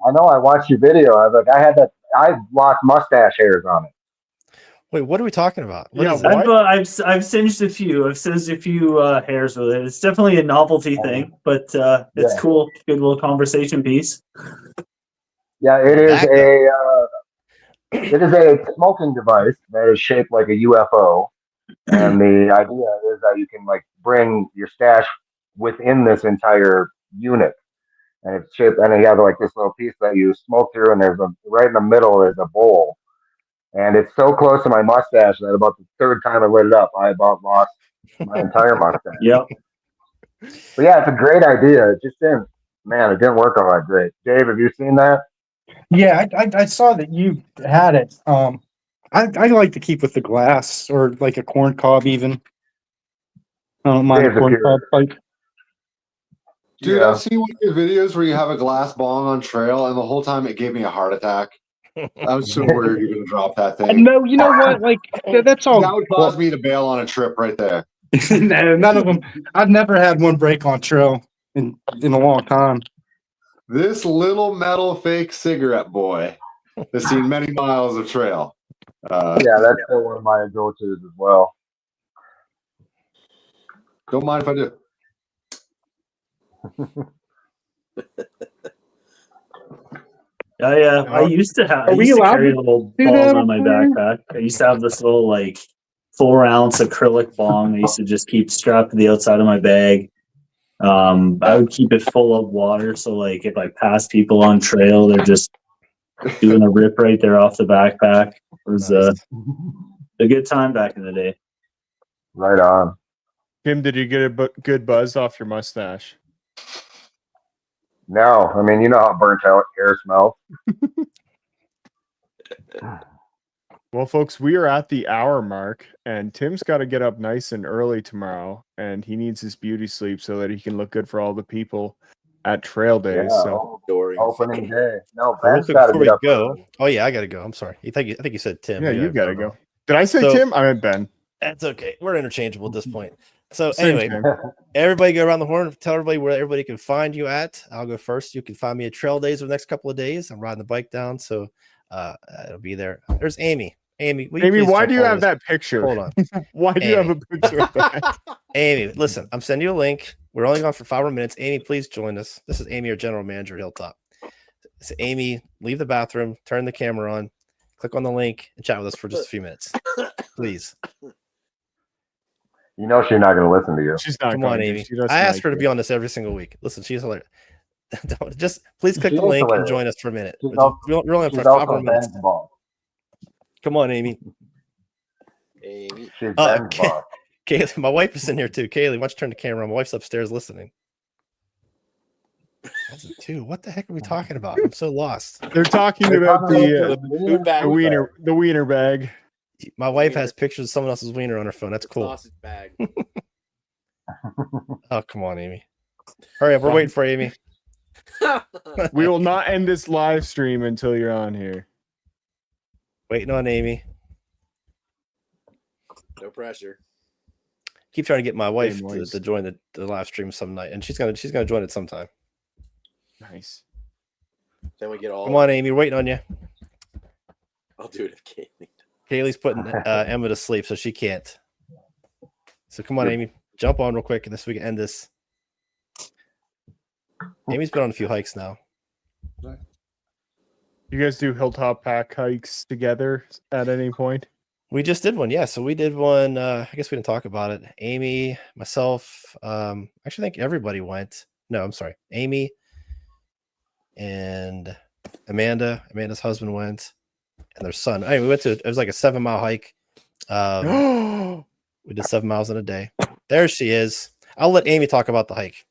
I know. I watched your video. I was like, I had that. I lost mustache hairs on it. Wait, what are we talking about? What Yeah, is that? what? I've singed a few. I've singed a few hairs with it. It's definitely a novelty thing, but it's Yeah. cool. Good little conversation piece. Yeah, it is Backup. it is a smoking device that is shaped like a UFO, and the idea is that you can like bring your stash within this entire unit, and it's shaped, and you have like this little piece that you smoke through, and there's a right in the middle is a bowl, and it's so close to my mustache that about the third time I lit it up, I about lost my entire mustache. Yep. But yeah, it's a great idea. It just didn't, man, it didn't work all that great. Dave, have you seen that? Yeah, I saw that you had it. I like to keep with the glass or like a corn cob even. I don't mind a Dave's a corn purist. cob pipe. Dude, Yeah. I've seen one of your videos where you have a glass bong on trail, and the whole time it gave me a heart attack. I was so worried you were going to drop that thing. No, you know what? Like that's all. That would cause me to bail on a trip right there. No, none of them. I've never had one break on trail in a long time. This little metal fake cigarette boy has seen many miles of trail. Yeah, that's still one of my go-tos as well. Don't mind if I do. I used to have. I Are we used to allowed carry to little do balls that on my up there? backpack. I used to have this little like 4-ounce acrylic bong. I used to just keep strapped to the outside of my bag. I would keep it full of water, so like if I pass people on trail, they're just doing a rip right there off the backpack. It was Nice. a good time back in the day. Right on. Kim, did you get a good buzz off your mustache? No, I mean, you know how burnt out hair smells. Well, folks, we are at the hour mark, and Tim's got to get up nice and early tomorrow, and he needs his beauty sleep so that he can look good for all the people at Trail Days. Yeah, So, opening day. No, Real Ben's quick got to before get we up. go. early. Oh yeah, I gotta go. I'm sorry. I think you said Tim. yeah, you got to don't know. go. Did I say So- Tim? I meant Ben. That's okay. We're interchangeable at this point. So Same, anyway, same. everybody go around the horn. Tell everybody where everybody can find you at. I'll go first. You can find me at Trail Days over the next couple of days. I'm riding the bike down, so it'll be there. There's Amy. Amy, will you Amy, please why jump do you on have this? that picture? Hold on. Why do you have a Amy. picture of that? Amy, listen, I'm sending you a link. We're only on for 5 more minutes. Amy, please join us. This is Amy, our general manager at Hilltop. So Amy, leave the bathroom, turn the camera on, click on the link, and chat with us for just a few minutes. Please. You know she's not going to listen to you. She's not Come on, going to. Amy. She doesn't I ask like her to you. be on this every single week. Listen, she's hilarious. Just please click She the is link and hilarious. join us for a minute. She's We're only on She's for 5 also more minutes. Ben's boss. Come on, Amy. Amy. She's Oh, Ben's boss. Kaylee, my wife is in here too. Kaylee, why don't you turn the camera on? My wife's upstairs listening. That's a 2. What the heck are we talking about? I'm so lost. They're talking They're about talking the about the bag. wiener bag. My wife has pictures of someone else's wiener on her phone. That's cool. Sausage bag. Oh, come on, Amy. Hurry up. We're waiting for Amy. We will not end this live stream until you're on here. Waiting on Amy. No pressure. Keep trying to get my wife moist. to join the live stream some night, and she's gonna join it sometime. Nice. Then we get all. Come on, Amy. We're waiting on you. I'll do it if Kaylee. Kaylee's putting Emma to sleep, so she can't. So come on, Amy. Jump on real quick, and this we can end this. Amy's been on a few hikes now. You guys do hilltop pack hikes together at any point? We just did one, yeah. So we did one. I guess we didn't talk about it. Amy, myself, actually, I think everybody went. No, I'm sorry. Amy and Amanda. Amanda's husband went, and their son. Anyway, we went to. It was like a 7-mile hike. We did 7 miles in a day. There she is. I'll let Amy talk about the hike.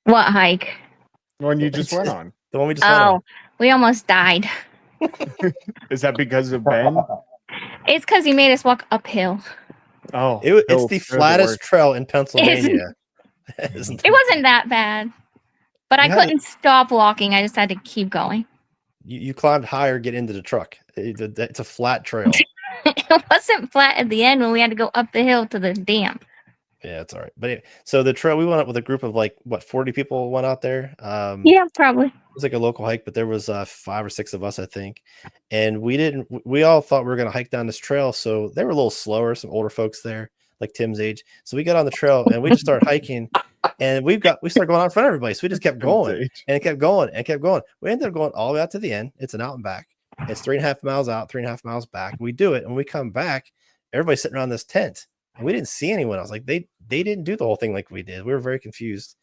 What hike? The one you just went on. The one we just went on. We almost died. Is that because of Ben? It's because he made us walk uphill. Oh, It's the flattest trail in Pennsylvania. It wasn't that bad, but I couldn't stop walking. I just had to keep going. You climbed higher, get into the truck. It's a flat trail. It wasn't flat at the end when we had to go up the hill to the dam. Yeah, it's all right. But so the trail, we went up with a group of 40 people went out there. Yeah, probably. It was like a local hike, but there was 5 or 6 of us, I think. And we all thought we were going to hike down this trail. So they were a little slower, some older folks there, like Tim's age. So we got on the trail and we just started hiking, and we started going out in front of everybody. So we just kept going and it kept going and kept going. We ended up going all the way out to the end. It's an out and back. It's 3.5 miles out, 3.5 miles back. We do it. And when we come back, everybody's sitting around this tent. And we didn't see anyone. I was like, they didn't do the whole thing like we did. We were very confused,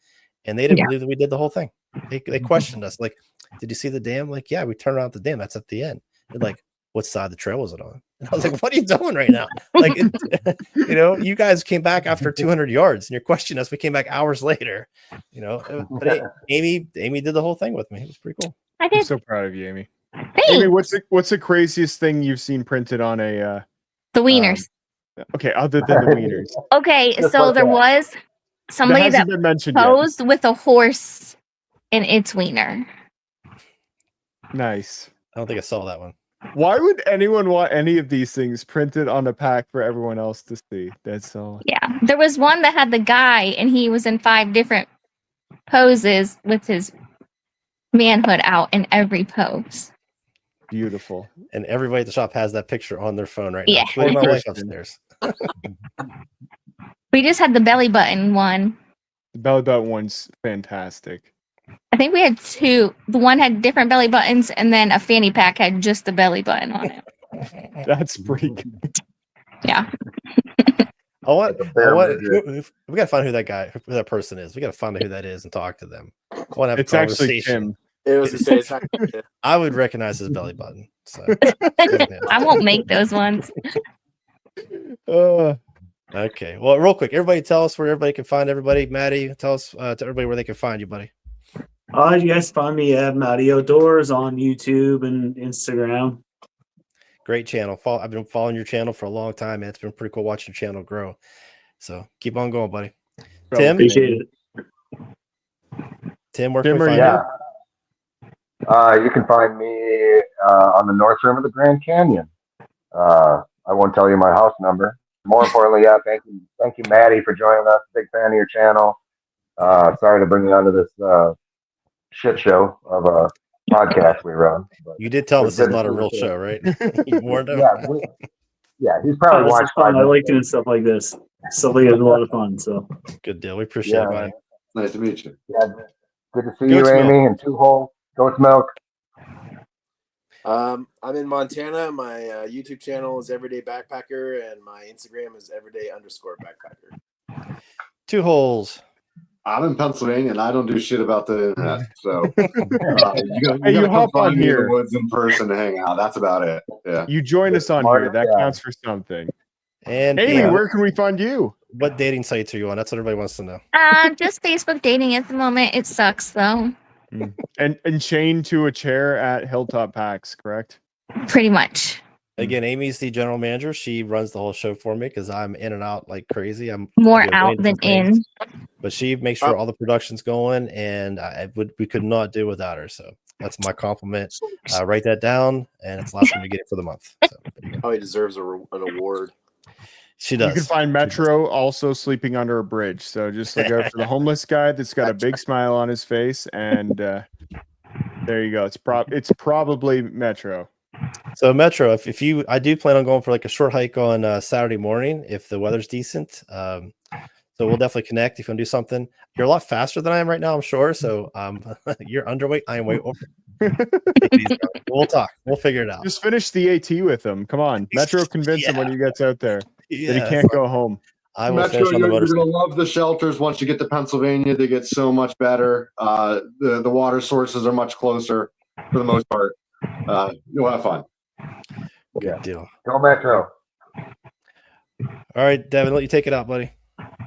and they didn't believe that we did the whole thing. They questioned us, like, "Did you see the dam?" Like, yeah, we turned around the dam. That's at the end. They're like, "What side of the trail was it on?" And I was like, "What are you doing right now?" Like, you guys came back after 200 yards, and you're questioning us. We came back hours later. But Amy did the whole thing with me. It was pretty cool. I did. I'm so proud of you, Amy. Thanks. Amy, what's the craziest thing you've seen printed on a? The wieners. Okay, other than the wieners. Okay, so there was somebody that been mentioned posed with a horse in its wiener. Nice. I don't think I saw that one. Why would anyone want any of these things printed on a pack for everyone else to see? That's all. Yeah, there was one that had the guy, and he was in 5 different poses with his manhood out in every pose. Beautiful. And everybody at the shop has that picture on their phone right Yeah. now. My wife upstairs. We just had the belly button one. The belly button one's fantastic. I think we had 2. The one had different belly buttons, and then a fanny pack had just the belly button on it. That's pretty good. Yeah. We gotta find who that person is. We gotta find out who that is and talk to them. I want to have It's a actually conversation. Tim. It was to say it's not I would recognize his belly button. So. I won't make those ones. Okay. Well, real quick, everybody tell us where everybody can find everybody. Maddie, tell us to everybody where they can find you, buddy. You guys find me at Matty Outdoors on YouTube and Instagram. Great channel. I've been following your channel for a long time, man. It's been pretty cool watching your channel grow. So keep on going, buddy. Tim? Appreciate it. Tim, where can we find you? You can find me on the north rim of the Grand Canyon. I won't tell you my house number. More importantly, thank you, Maddie, for joining us. Big fan of your channel. Sorry to bring you onto this shit show of a podcast we run. You did tell us this is not a real show, right? You warned him. Yeah, he's probably watched. I like doing stuff like this. Stuff like it's a lot of fun. So good deal. We appreciate it, buddy. Nice to meet you. Yeah, good to see you, Amy, and 2 Hole Goat's Milk. I'm in Montana. My YouTube channel is Everyday Backpacker, and my Instagram is everyday_backpacker. 2 Holes. I'm in Pennsylvania, and I don't do shit about the internet. So you hop on here in the woods in person to hang out. That's about it. Yeah. You join us on here. That counts for something. And Amy, where can we find you? What dating sites are you on? That's what everybody wants to know. Just Facebook dating at the moment. It sucks though. And chained to a chair at Hilltop Packs, correct? Pretty much. Again, Amy's the general manager. She runs the whole show for me because I'm in and out like crazy. I'm more out than in. but she makes sure all the production's going, and we could not do without her. So that's my compliment. Write that down, and it's the last one you get for the month. So, Probably deserves an award. She does. You can find Metro also sleeping under a bridge. So just look out for the homeless guy that's got a big smile on his face, and there you go. It's probably Metro. So Metro, if you, I do plan on going for like a short hike on Saturday morning if the weather's decent. So we'll definitely connect if you want to do something. You're a lot faster than I am right now, I'm sure. So you're underweight. I am way over. We'll talk. We'll figure it out. Just finish the AT with him. Come on, Metro. Convince him when he gets out there that he can't go home. I will Metro, finish on the you're motorcycle. going to love the shelters once you get to Pennsylvania. They get so much better. The water sources are much closer for the most part. You'll have fun. Good deal. Go Metro. All right, Devin, let you take it out, buddy.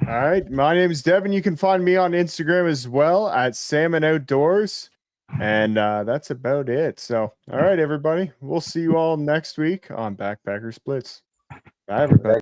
All right, my name is Devin. You can find me on Instagram as well at Salmon Outdoors, and that's about it. So, all right, everybody, we'll see you all next week on Backpackers Blitz. Bye, everybody.